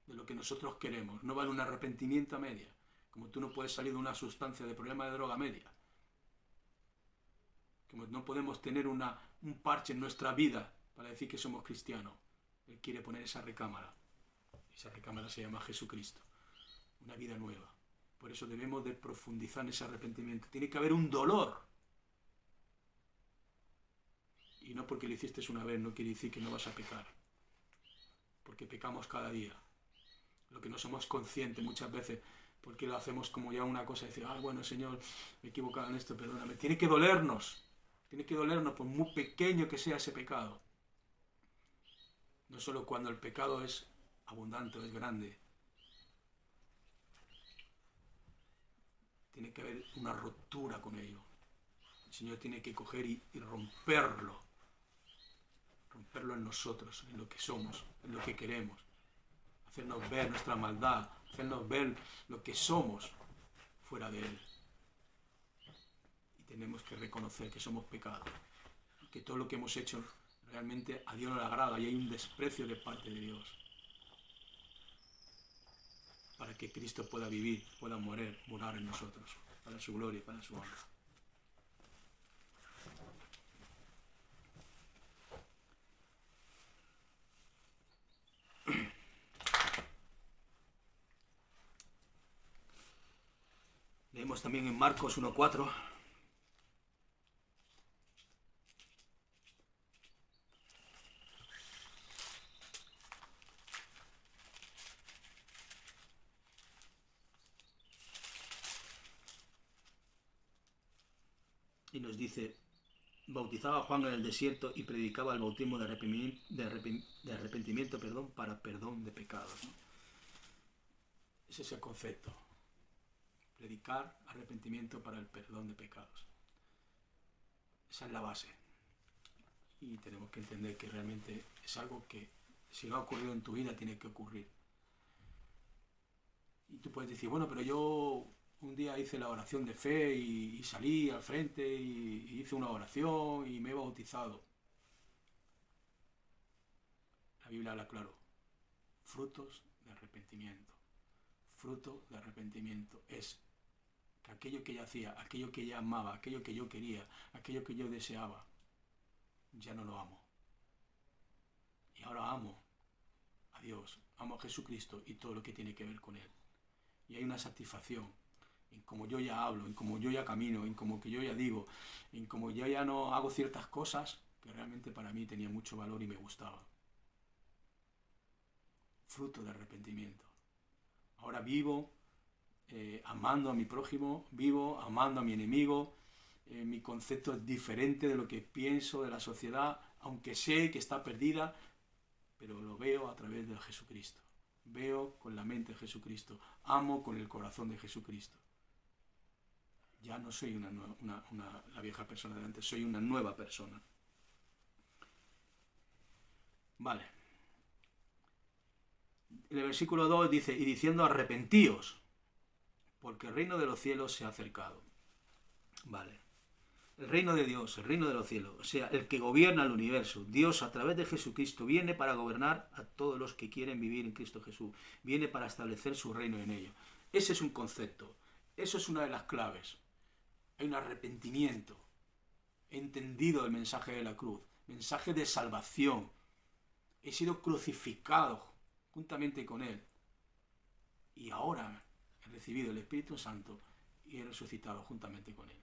de lo que nosotros queremos. No vale un arrepentimiento a media, como tú no puedes salir de una sustancia de problema de droga a media. Como no podemos tener un parche en nuestra vida para decir que somos cristianos. Él quiere poner esa recámara. Esa recámara se llama Jesucristo. Una vida nueva. Por eso debemos de profundizar en ese arrepentimiento. Tiene que haber un dolor. Y no porque lo hiciste una vez no quiere decir que no vas a pecar. Porque pecamos cada día. Lo que no somos conscientes muchas veces, porque lo hacemos como ya una cosa, decir, bueno, Señor, me he equivocado en esto, perdóname. Tiene que dolernos por muy pequeño que sea ese pecado. No solo cuando el pecado es abundante o es grande. Tiene que haber una ruptura con ello. El Señor tiene que coger y romperlo en nosotros, en lo que somos, en lo que queremos, hacernos ver nuestra maldad, hacernos ver lo que somos fuera de Él. Y tenemos que reconocer que somos pecados, que todo lo que hemos hecho realmente a Dios no le agrada y hay un desprecio de parte de Dios. Para que Cristo pueda vivir, pueda morar en nosotros, para su gloria y para su honra. Leemos también en Marcos 1:4. Y nos dice, bautizaba a Juan en el desierto y predicaba el bautismo de arrepentimiento, para perdón de pecados, ¿no? Ese es el concepto. Predicar arrepentimiento para el perdón de pecados. Esa es la base. Y tenemos que entender que realmente es algo que, si no ha ocurrido en tu vida, tiene que ocurrir. Y tú puedes decir, bueno, pero yo un día hice la oración de fe y salí al frente y hice una oración y me he bautizado. La Biblia habla claro. Frutos de arrepentimiento. Fruto de arrepentimiento es que aquello que yo hacía, aquello que yo amaba, aquello que yo quería, aquello que yo deseaba, ya no lo amo. Y ahora amo a Dios, amo a Jesucristo y todo lo que tiene que ver con Él. Y hay una satisfacción en cómo yo ya hablo, en cómo yo ya camino, en cómo que yo ya digo, en cómo yo ya no hago ciertas cosas que realmente para mí tenía mucho valor y me gustaba. Fruto de arrepentimiento. Ahora vivo amando a mi prójimo, vivo amando a mi enemigo. Mi concepto es diferente de lo que pienso de la sociedad, aunque sé que está perdida, pero lo veo a través de Jesucristo. Veo con la mente de Jesucristo, amo con el corazón de Jesucristo. Ya no soy la vieja persona de antes, soy una nueva persona. Vale. En el versículo 2 dice, y diciendo arrepentíos, porque el reino de los cielos se ha acercado. Vale. El reino de Dios, el reino de los cielos, o sea, el que gobierna el universo. Dios a través de Jesucristo viene para gobernar a todos los que quieren vivir en Cristo Jesús. Viene para establecer su reino en ellos. Ese es un concepto. Eso es una de las claves. Hay un arrepentimiento. He entendido el mensaje de la cruz, mensaje de salvación. He sido crucificado juntamente con Él. Y ahora he recibido el Espíritu Santo y he resucitado juntamente con Él.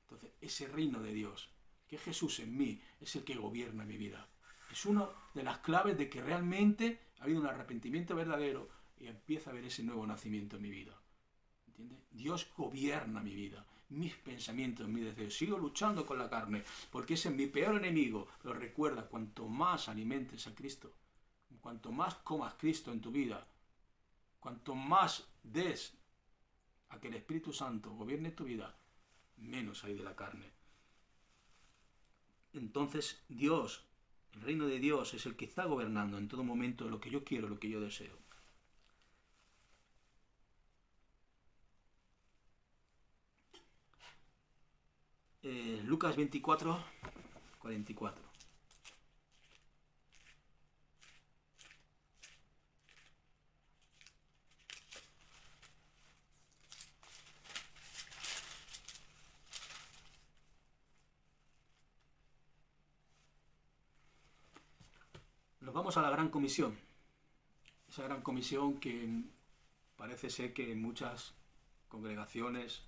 Entonces, ese reino de Dios, que es Jesús en mí, es el que gobierna mi vida. Es una de las claves de que realmente ha habido un arrepentimiento verdadero y empieza a haber ese nuevo nacimiento en mi vida. ¿Entiendes? Dios gobierna mi vida, mis pensamientos, mis deseos. Sigo luchando con la carne, porque ese es mi peor enemigo. Pero recuerda, cuanto más alimentes a Cristo, cuanto más comas Cristo en tu vida, cuanto más des a que el Espíritu Santo gobierne tu vida, menos hay de la carne. Entonces Dios, el reino de Dios es el que está gobernando en todo momento lo que yo quiero, lo que yo deseo. Lucas 24, 44. Nos vamos a la Gran Comisión. Esa Gran Comisión que parece ser que en muchas congregaciones,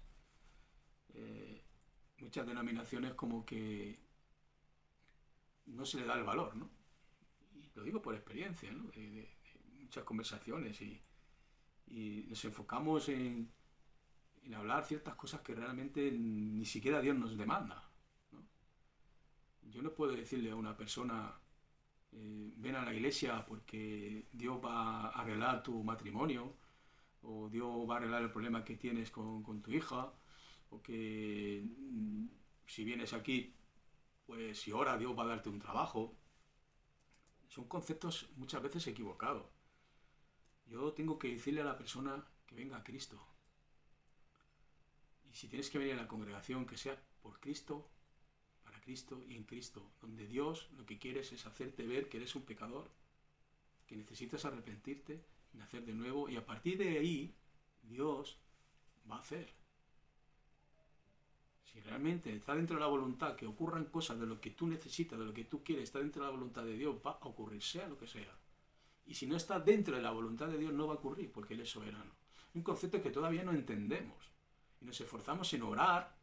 muchas denominaciones como que no se le da el valor, ¿no? Y lo digo por experiencia, ¿no? De muchas conversaciones y nos enfocamos en hablar ciertas cosas que realmente ni siquiera Dios nos demanda, ¿no? Yo no puedo decirle a una persona, ven a la iglesia porque Dios va a arreglar tu matrimonio, o Dios va a arreglar el problema que tienes con tu hija, o que si vienes aquí, pues si ora Dios va a darte un trabajo. Son conceptos muchas veces equivocados. Yo tengo que decirle a la persona que venga a Cristo. Y si tienes que venir a la congregación, que sea por Cristo, para Cristo y en Cristo, donde Dios lo que quiere es hacerte ver que eres un pecador, que necesitas arrepentirte, nacer de nuevo, y a partir de ahí Dios va a hacer. Si realmente está dentro de la voluntad que ocurran cosas de lo que tú necesitas, de lo que tú quieres, está dentro de la voluntad de Dios, va a ocurrir, sea lo que sea. Y si no está dentro de la voluntad de Dios, no va a ocurrir, porque Él es soberano. Un concepto que todavía no entendemos. Y nos esforzamos en orar,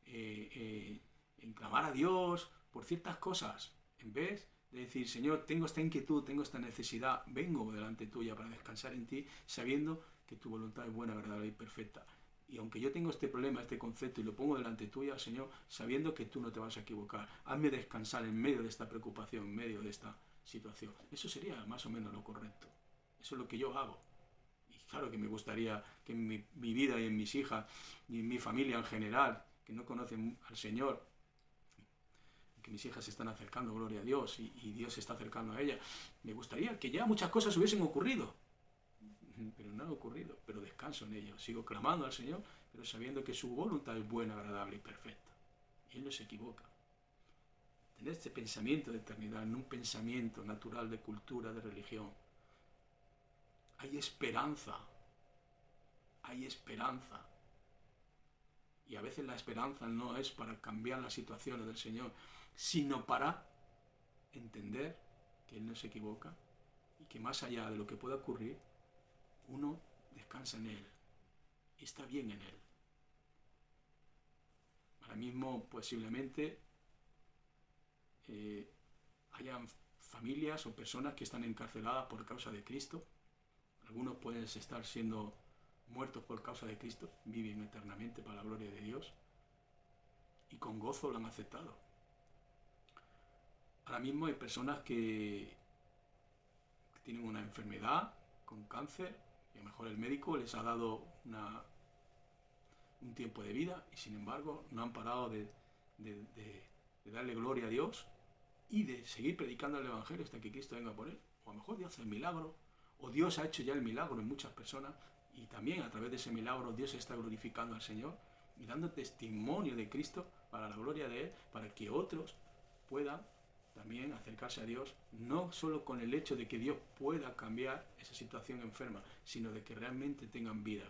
en clamar a Dios por ciertas cosas, en vez de decir, Señor, tengo esta inquietud, tengo esta necesidad, vengo delante tuya para descansar en ti, sabiendo que tu voluntad es buena, verdadera y perfecta. Y aunque yo tengo este problema, este concepto, y lo pongo delante tuya, Señor, sabiendo que tú no te vas a equivocar, hazme descansar en medio de esta preocupación, en medio de esta situación. Eso sería más o menos lo correcto. Eso es lo que yo hago. Y claro que me gustaría que en mi vida y en mis hijas y en mi familia en general, que no conocen al Señor, que mis hijas se están acercando, gloria a Dios, y Dios se está acercando a ellas, me gustaría que ya muchas cosas hubiesen ocurrido. Pero no ha ocurrido, pero descanso en ello. Sigo clamando al Señor, pero sabiendo que su voluntad es buena, agradable y perfecta. Y Él no se equivoca. Tener este pensamiento de eternidad, no un pensamiento natural de cultura, de religión. Hay esperanza. Hay esperanza. Y a veces la esperanza no es para cambiar las situaciones del Señor, sino para entender que Él no se equivoca y que más allá de lo que pueda ocurrir, uno descansa en Él y está bien en Él. Ahora mismo posiblemente hayan familias o personas que están encarceladas por causa de Cristo. Algunos pueden estar siendo muertos por causa de Cristo, viven eternamente para la gloria de Dios y con gozo lo han aceptado. Ahora mismo hay personas que tienen una enfermedad con cáncer y a lo mejor el médico les ha dado un tiempo de vida y sin embargo no han parado de darle gloria a Dios y de seguir predicando el Evangelio hasta que Cristo venga por él. O a lo mejor Dios hace el milagro, o Dios ha hecho ya el milagro en muchas personas, y también a través de ese milagro Dios está glorificando al Señor y dando testimonio de Cristo para la gloria de Él, para que otros puedan también acercarse a Dios, no solo con el hecho de que Dios pueda cambiar esa situación enferma, sino de que realmente tengan vida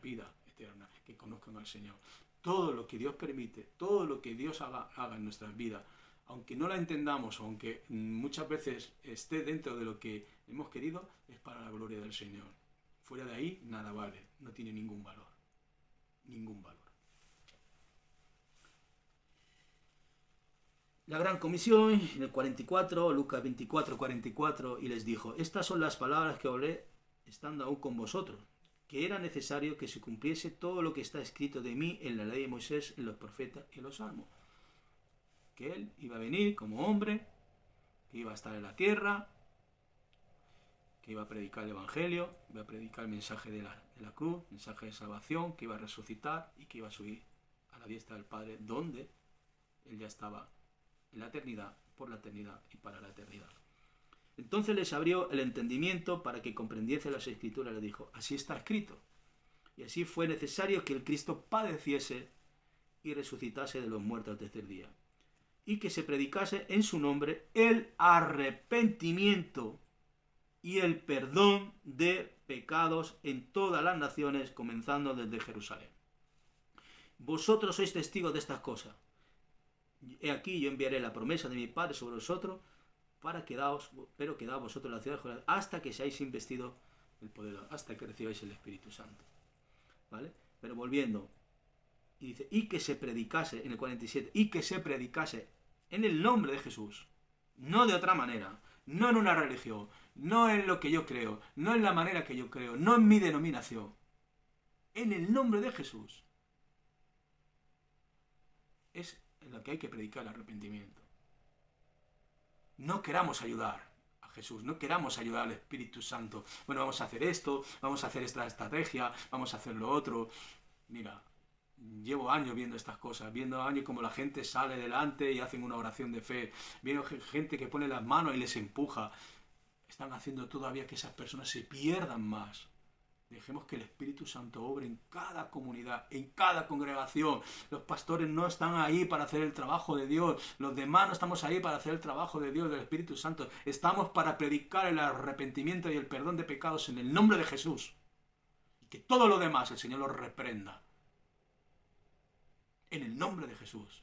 eterna, que conozcan al Señor. Todo lo que Dios permite, todo lo que Dios haga en nuestras vidas, aunque no la entendamos, aunque muchas veces esté dentro de lo que hemos querido, es para la gloria del Señor. Fuera de ahí, nada vale, no tiene ningún valor. Ningún valor. La gran comisión, en el 44, Lucas 24, 44, y les dijo: estas son las palabras que hablé estando aún con vosotros, que era necesario que se cumpliese todo lo que está escrito de mí en la ley de Moisés, en los profetas y en los salmos. Que él iba a venir como hombre, que iba a estar en la tierra, que iba a predicar el Evangelio, iba a predicar el mensaje de la cruz, mensaje de salvación, que iba a resucitar y que iba a subir a la diestra del Padre, donde él ya estaba en la eternidad, por la eternidad y para la eternidad. Entonces les abrió el entendimiento para que comprendiese las Escrituras. Le dijo: así está escrito. Y así fue necesario que el Cristo padeciese y resucitase de los muertos al tercer día, y que se predicase en su nombre el arrepentimiento y el perdón de pecados en todas las naciones, comenzando desde Jerusalén. Vosotros sois testigos de estas cosas. He aquí yo enviaré la promesa de mi Padre sobre vosotros, pero quedaos vosotros en la ciudad de Jerusalén hasta que seáis investidos del poder, hasta que recibáis el Espíritu Santo. ¿Vale? Pero volviendo, y dice, y que se predicase, en el 47, y que se predicase en el nombre de Jesús, no de otra manera, no en una religión, no en lo que yo creo, no en la manera que yo creo, no en mi denominación, en el nombre de Jesús. Es en lo que hay que predicar el arrepentimiento. No queramos ayudar a Jesús, no queramos ayudar al Espíritu Santo. Bueno, vamos a hacer esto, vamos a hacer esta estrategia, vamos a hacer lo otro. Mira, llevo años viendo estas cosas, viendo años como la gente sale delante y hacen una oración de fe, viendo gente que pone las manos y les empuja. Están haciendo todavía que esas personas se pierdan más. Dejemos que el Espíritu Santo obre en cada comunidad, en cada congregación. Los pastores no están ahí para hacer el trabajo de Dios. Los demás no estamos ahí para hacer el trabajo de Dios, del Espíritu Santo. Estamos para predicar el arrepentimiento y el perdón de pecados en el nombre de Jesús. Y que todo lo demás el Señor lo reprenda. En el nombre de Jesús.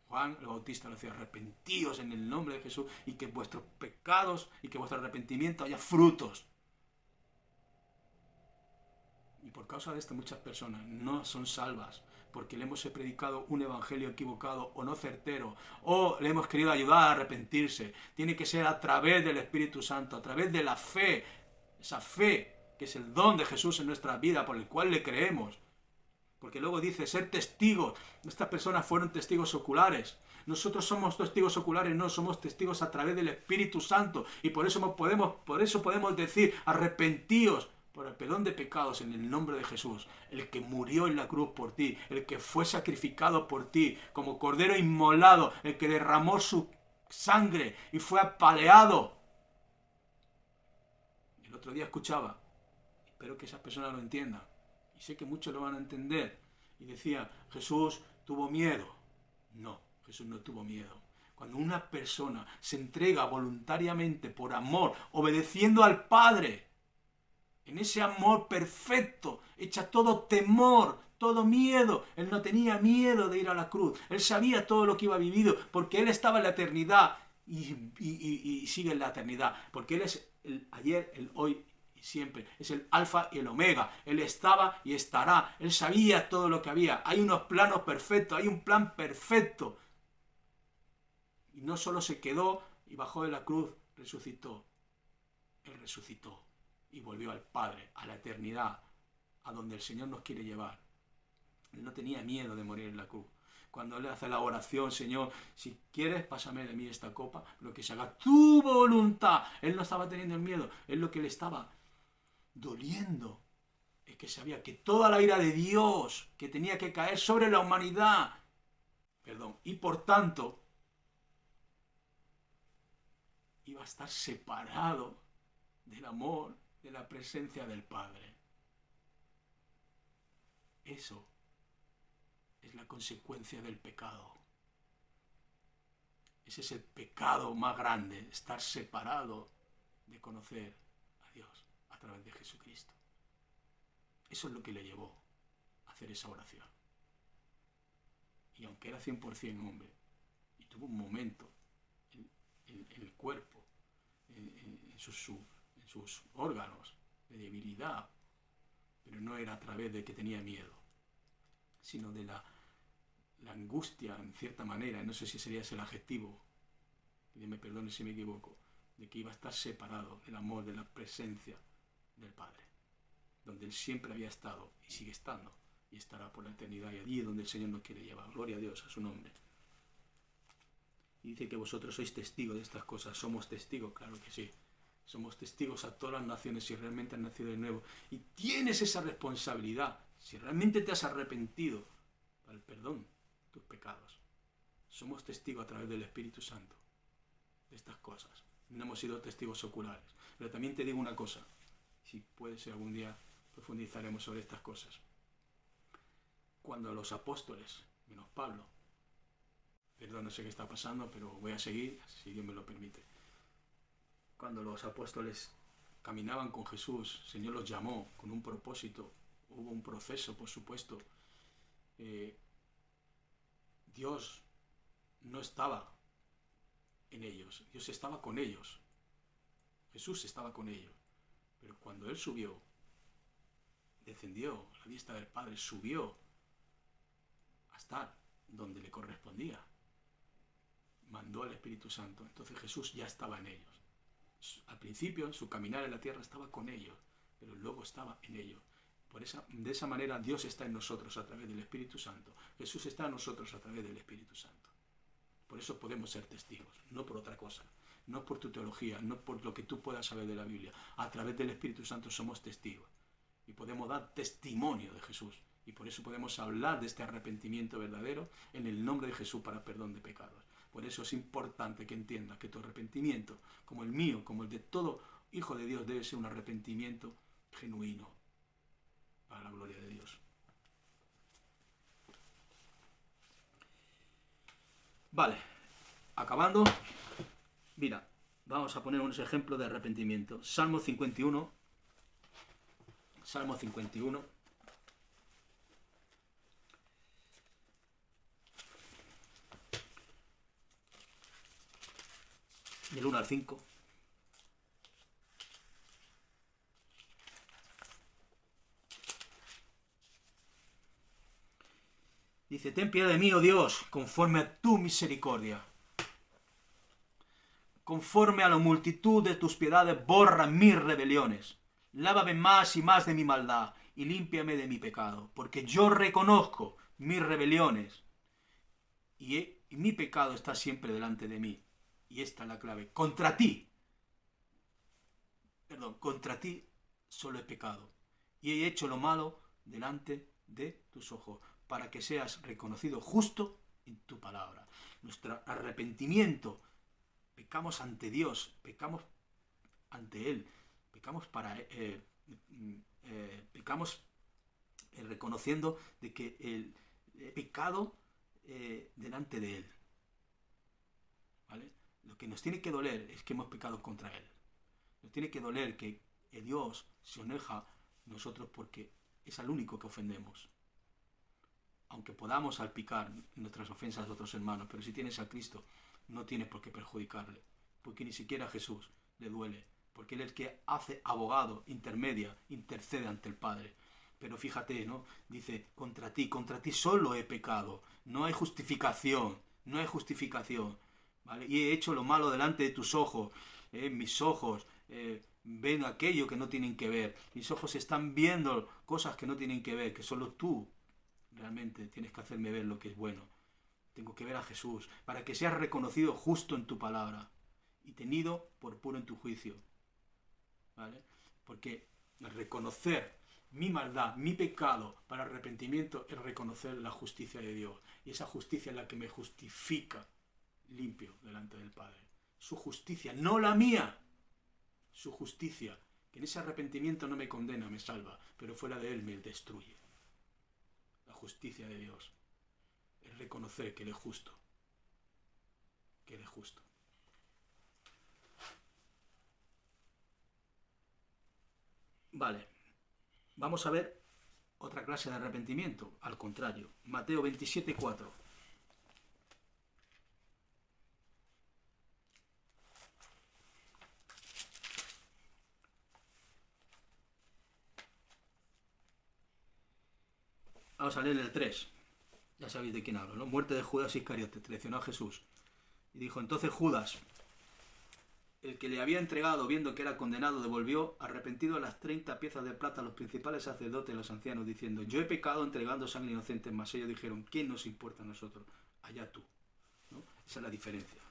Juan el Bautista lo decía: arrepentíos en el nombre de Jesús y que vuestros pecados y que vuestro arrepentimiento haya frutos. Y por causa de esto muchas personas no son salvas, porque le hemos predicado un evangelio equivocado o no certero, o le hemos querido ayudar a arrepentirse. Tiene que ser a través del Espíritu Santo, a través de la fe, esa fe que es el don de Jesús en nuestra vida, por el cual le creemos. Porque luego dice ser testigos. Estas personas fueron testigos oculares. Nosotros somos testigos oculares, no, somos testigos a través del Espíritu Santo. Y por eso podemos decir: arrepentíos por el perdón de pecados en el nombre de Jesús, el que murió en la cruz por ti, el que fue sacrificado por ti como cordero inmolado, el que derramó su sangre y fue apaleado. El otro día escuchaba, espero que esas personas lo entiendan, y sé que muchos lo van a entender, y decía: Jesús tuvo miedo. No, Jesús no tuvo miedo. Cuando una persona se entrega voluntariamente por amor, obedeciendo al Padre, en ese amor perfecto, echa todo temor, todo miedo. Él no tenía miedo de ir a la cruz. Él sabía todo lo que iba vivido, porque Él estaba en la eternidad y sigue en la eternidad. Porque Él es el ayer, el hoy y siempre. Es el alfa y el omega. Él estaba y estará. Él sabía todo lo que había. Hay unos planos perfectos, hay un plan perfecto. Y no solo se quedó y bajó de la cruz, resucitó. Él resucitó. Y volvió al Padre, a la eternidad, a donde el Señor nos quiere llevar. Él no tenía miedo de morir en la cruz. Cuando Él hace la oración: Señor, si quieres, pásame de mí esta copa, pero que se haga tu voluntad. Él no estaba teniendo el miedo. Él lo que le estaba doliendo es que sabía que toda la ira de Dios que tenía que caer sobre la humanidad, y por tanto, iba a estar separado del amor, de la presencia del Padre. Eso es la consecuencia del pecado. Ese es el pecado más grande, estar separado de conocer a Dios a través de Jesucristo. Eso es lo que le llevó a hacer esa oración. Y aunque era 100% hombre, y tuvo un momento en el cuerpo, en sus órganos de debilidad, pero no era a través de que tenía miedo, sino de la angustia, en cierta manera, no sé si sería ese el adjetivo, que Dios me perdone si me equivoco, de que iba a estar separado del amor, de la presencia del Padre, donde Él siempre había estado y sigue estando, y estará por la eternidad, y allí es donde el Señor nos quiere llevar. Gloria a Dios, a su nombre. Y dice que vosotros sois testigos de estas cosas. ¿Somos testigos? Claro que sí. Somos testigos a todas las naciones si realmente han nacido de nuevo. Y tienes esa responsabilidad, si realmente te has arrepentido, para el perdón de tus pecados. Somos testigos a través del Espíritu Santo de estas cosas. No hemos sido testigos oculares. Pero también te digo una cosa, si puede ser algún día profundizaremos sobre estas cosas. Cuando los apóstoles, menos Pablo, perdón, no sé qué está pasando, pero voy a seguir, si Dios me lo permite. Cuando los apóstoles caminaban con Jesús, el Señor los llamó con un propósito, hubo un proceso, por supuesto. Dios no estaba en ellos, Dios estaba con ellos. Jesús estaba con ellos. Pero cuando Él subió, descendió a la vista del Padre, subió a estar donde le correspondía, mandó al Espíritu Santo. Entonces Jesús ya estaba en ellos. Al principio, en su caminar en la tierra, estaba con ellos, pero luego estaba en ellos. De esa manera Dios está en nosotros a través del Espíritu Santo. Jesús está en nosotros a través del Espíritu Santo. Por eso podemos ser testigos, no por otra cosa, no por tu teología, no por lo que tú puedas saber de la Biblia. A través del Espíritu Santo somos testigos y podemos dar testimonio de Jesús. Y por eso podemos hablar de este arrepentimiento verdadero en el nombre de Jesús para perdón de pecados. Por eso es importante que entiendas que tu arrepentimiento, como el mío, como el de todo hijo de Dios, debe ser un arrepentimiento genuino para la gloria de Dios. Vale, acabando, mira, vamos a poner unos ejemplos de arrepentimiento. Salmo 51. Salmo 51. Del 1 al 5. Dice, ten piedad de mí, oh Dios, conforme a tu misericordia. Conforme a la multitud de tus piedades, borra mis rebeliones. Lávame más y más de mi maldad y límpiame de mi pecado. Porque yo reconozco mis rebeliones y mi pecado está siempre delante de mí. Y esta es la clave. Contra ti solo he pecado y he hecho lo malo delante de tus ojos, para que seas reconocido justo en tu palabra. Nuestro arrepentimiento, pecamos ante Dios, pecamos ante Él, pecamos pecamos reconociendo de que el pecado delante de Él. ¿Vale? Lo que nos tiene que doler es que hemos pecado contra Él. Nos tiene que doler que Dios se enoja nosotros porque es al único que ofendemos. Aunque podamos salpicar nuestras ofensas a otros hermanos, pero si tienes a Cristo, no tienes por qué perjudicarle, porque ni siquiera a Jesús le duele, porque Él es el que hace abogado, intercede ante el Padre. Pero fíjate, ¿no? Dice, contra ti solo he pecado, no hay justificación, ¿vale? Y he hecho lo malo delante de tus ojos, mis ojos ven aquello que no tienen que ver, mis ojos están viendo cosas que no tienen que ver, que solo tú realmente tienes que hacerme ver lo que es bueno. Tengo que ver a Jesús, para que seas reconocido justo en tu palabra y tenido por puro en tu juicio, ¿vale? Porque reconocer mi maldad, mi pecado para arrepentimiento es reconocer la justicia de Dios, y esa justicia es la que me justifica limpio delante del Padre. su justicia, no la mía, su justicia, que en ese arrepentimiento no me condena, me salva, pero fuera de él me destruye. La justicia de Dios es reconocer que Él es justo, que Él es justo. Vale, vamos a ver otra clase de arrepentimiento, al contrario, Mateo 27:4. Vamos a leer el 3. Ya sabéis de quién hablo, ¿no? Muerte de Judas Iscariote, traicionó a Jesús. Y dijo, entonces Judas, el que le había entregado, viendo que era condenado, devolvió arrepentido las 30 piezas de plata a los principales sacerdotes y los ancianos, diciendo, yo he pecado entregando sangre inocente. Mas ellos dijeron, ¿qué nos importa a nosotros? Allá tú. ¿No? Esa es la diferencia.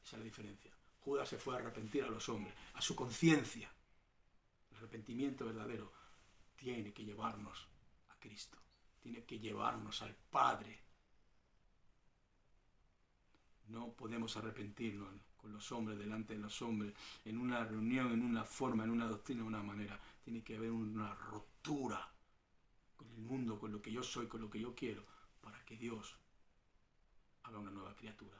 Esa es la diferencia. Judas se fue a arrepentir a los hombres, a su conciencia. El arrepentimiento verdadero tiene que llevarnos a Cristo. Tiene que llevarnos al Padre. No podemos arrepentirnos con los hombres, delante de los hombres, en una reunión, en una forma, en una doctrina, en una manera. Tiene que haber una ruptura con el mundo, con lo que yo soy, con lo que yo quiero, para que Dios haga una nueva criatura.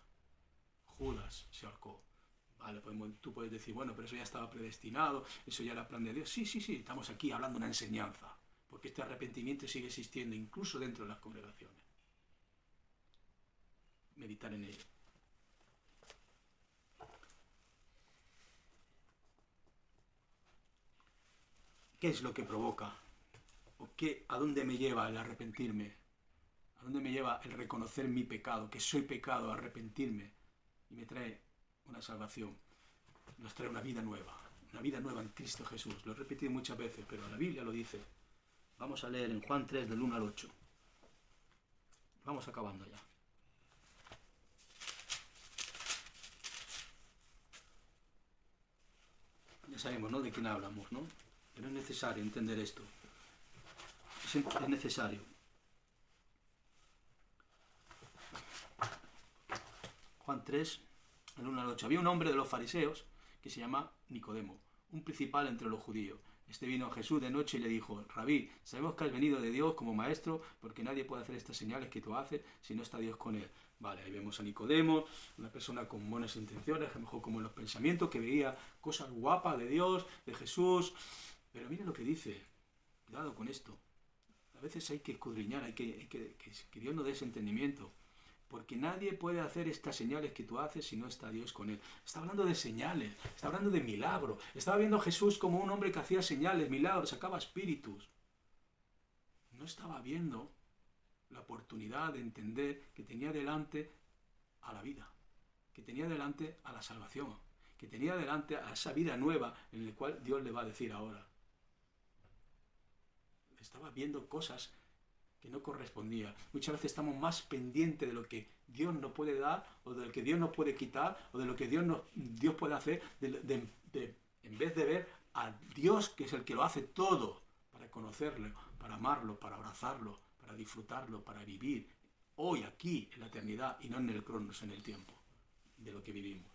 Judas se ahorcó. Vale, tú puedes decir, bueno, pero eso ya estaba predestinado, eso ya era plan de Dios. Sí, estamos aquí hablando de una enseñanza, porque este arrepentimiento sigue existiendo incluso dentro de las congregaciones. Meditar en ello. ¿Qué es lo que provoca? ¿A dónde me lleva el arrepentirme? ¿A dónde me lleva el reconocer mi pecado? Que soy pecado, arrepentirme. Y me trae una salvación. Nos trae una vida nueva en Cristo Jesús. Lo he repetido muchas veces, pero la Biblia lo dice. Vamos a leer en Juan 3, del 1 al 8. Vamos acabando ya. Ya sabemos, ¿no?, de quién hablamos, ¿no? Pero es necesario entender esto. Es necesario. Juan 3, del 1 al 8. Había un hombre de los fariseos que se llama Nicodemo, un principal entre los judíos. Este vino a Jesús de noche y le dijo, Rabí, sabemos que has venido de Dios como maestro, porque nadie puede hacer estas señales que tú haces si no está Dios con él. Vale, ahí vemos a Nicodemo, una persona con buenas intenciones, a lo mejor como en los pensamientos, que veía cosas guapas de Dios, de Jesús. Pero mira lo que dice, cuidado con esto. A veces hay que escudriñar, que Dios nos dé ese entendimiento. Porque nadie puede hacer estas señales que tú haces si no está Dios con él. Está hablando de señales, está hablando de milagros. Estaba viendo a Jesús como un hombre que hacía señales, milagros, sacaba espíritus. No estaba viendo la oportunidad de entender que tenía delante a la vida, que tenía delante a la salvación, que tenía delante a esa vida nueva en la cual Dios le va a decir ahora. Estaba viendo cosas que no correspondía. Muchas veces estamos más pendientes de lo que Dios nos puede dar, o de lo que Dios nos puede quitar, o de lo que Dios puede hacer, en vez de ver a Dios, que es el que lo hace todo, para conocerlo, para amarlo, para abrazarlo, para disfrutarlo, para vivir hoy, aquí, en la eternidad, y no en el cronos, en el tiempo de lo que vivimos.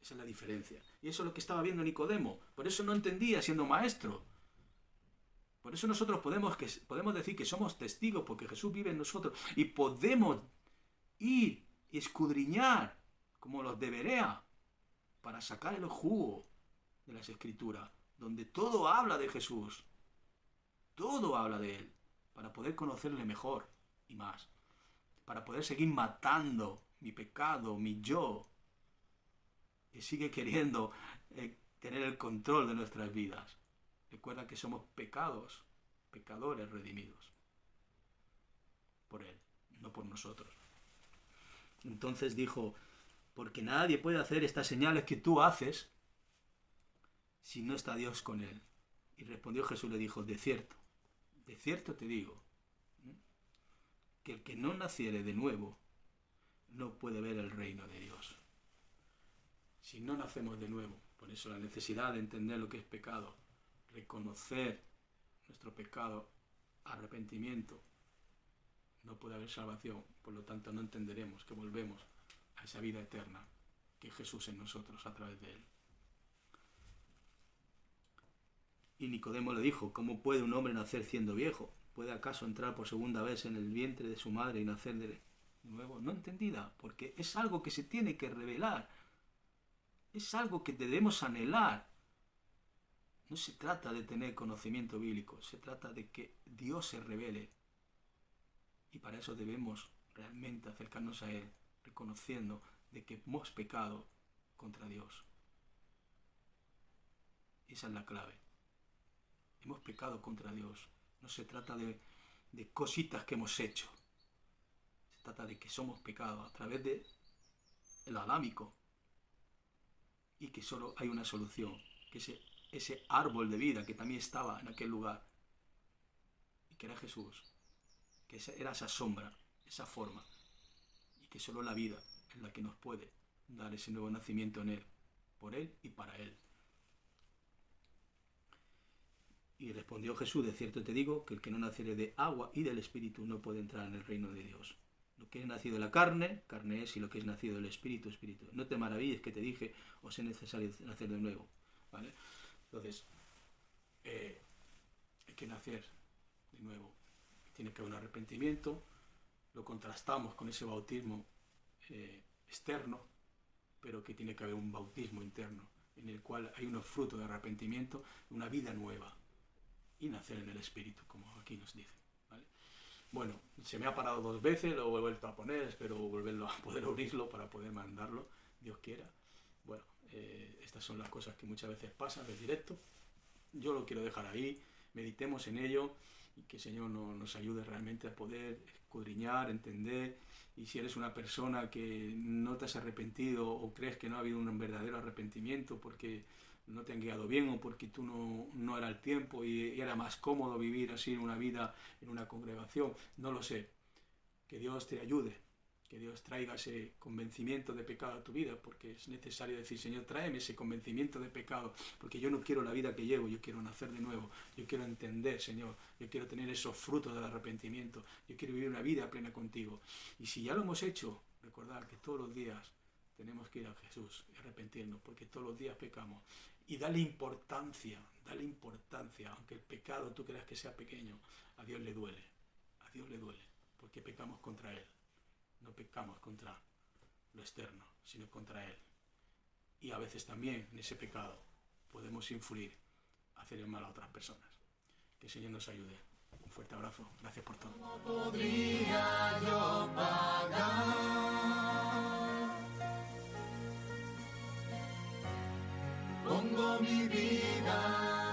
Esa es la diferencia. Y eso es lo que estaba viendo Nicodemo. Por eso no entendía siendo maestro. Por eso nosotros podemos decir que somos testigos, porque Jesús vive en nosotros. Y podemos ir y escudriñar, como los de Berea, para sacar el jugo de las Escrituras, donde todo habla de Jesús. Todo habla de Él, para poder conocerle mejor y más. Para poder seguir matando mi pecado, mi yo, que sigue queriendo tener el control de nuestras vidas. Recuerda que somos pecadores redimidos por Él, no por nosotros. Entonces dijo, porque nadie puede hacer estas señales que tú haces si no está Dios con Él. Y respondió Jesús, le dijo, de cierto te digo, que el que no naciere de nuevo no puede ver el reino de Dios. Si no nacemos de nuevo, por eso la necesidad de entender lo que es pecado, reconocer nuestro pecado, arrepentimiento, no puede haber salvación, por lo tanto no entenderemos que volvemos a a esa vida eterna que es Jesús en nosotros a través de él. Y Nicodemo le dijo, ¿cómo puede un hombre nacer siendo viejo? ¿Puede acaso entrar por segunda vez en el vientre de su madre y nacer de nuevo? No entendida, porque es algo que se tiene que revelar. Es algo que debemos anhelar. No se trata de tener conocimiento bíblico, se trata de que Dios se revele. Y para eso debemos realmente acercarnos a Él, reconociendo de que hemos pecado contra Dios. Esa es la clave. Hemos pecado contra Dios. No se trata de cositas que hemos hecho. Se trata de que somos pecados a través del adámico. Y que solo hay una solución, que ese árbol de vida que también estaba en aquel lugar. Y que era Jesús. Que era esa sombra, esa forma. Y que solo la vida es la que nos puede dar ese nuevo nacimiento en Él. Por Él y para Él. Y respondió Jesús, de cierto te digo, que el que no naciere de agua y del Espíritu no puede entrar en el reino de Dios. Lo que es nacido de la carne, carne es, y lo que es nacido del Espíritu, Espíritu. No te maravilles que te dije, os es necesario nacer de nuevo. ¿Vale? Entonces, hay que nacer de nuevo. Tiene que haber un arrepentimiento. Lo contrastamos con ese bautismo externo, pero que tiene que haber un bautismo interno, en el cual hay unos frutos de arrepentimiento, una vida nueva. Y nacer en el Espíritu, como aquí nos dice. ¿Vale? Bueno, se me ha parado 2 veces, lo he vuelto a poner, espero volverlo a poder abrirlo para poder mandarlo, Dios quiera. Bueno, estas son las cosas que muchas veces pasan del directo. Yo lo quiero dejar ahí, meditemos en ello y que el Señor nos ayude realmente a poder escudriñar, entender. Y si eres una persona que no te has arrepentido o crees que no ha habido un verdadero arrepentimiento porque no te han guiado bien o porque tú no era el tiempo y era más cómodo vivir así en una vida, en una congregación, no lo sé. Que Dios te ayude, que Dios traiga ese convencimiento de pecado a tu vida, porque es necesario decir, Señor, tráeme ese convencimiento de pecado, porque yo no quiero la vida que llevo, yo quiero nacer de nuevo, yo quiero entender, Señor, yo quiero tener esos frutos del arrepentimiento, yo quiero vivir una vida plena contigo. Y si ya lo hemos hecho, recordad que todos los días tenemos que ir a Jesús y arrepentirnos, porque todos los días pecamos. Y dale importancia, aunque el pecado tú creas que sea pequeño, a Dios le duele, porque pecamos contra Él, no pecamos contra lo externo, sino contra Él. Y a veces también en ese pecado podemos influir, hacer el mal a otras personas. Que el Señor nos ayude. Un fuerte abrazo, gracias por todo. ¿Cómo podría yo pagar? Pongo mi vida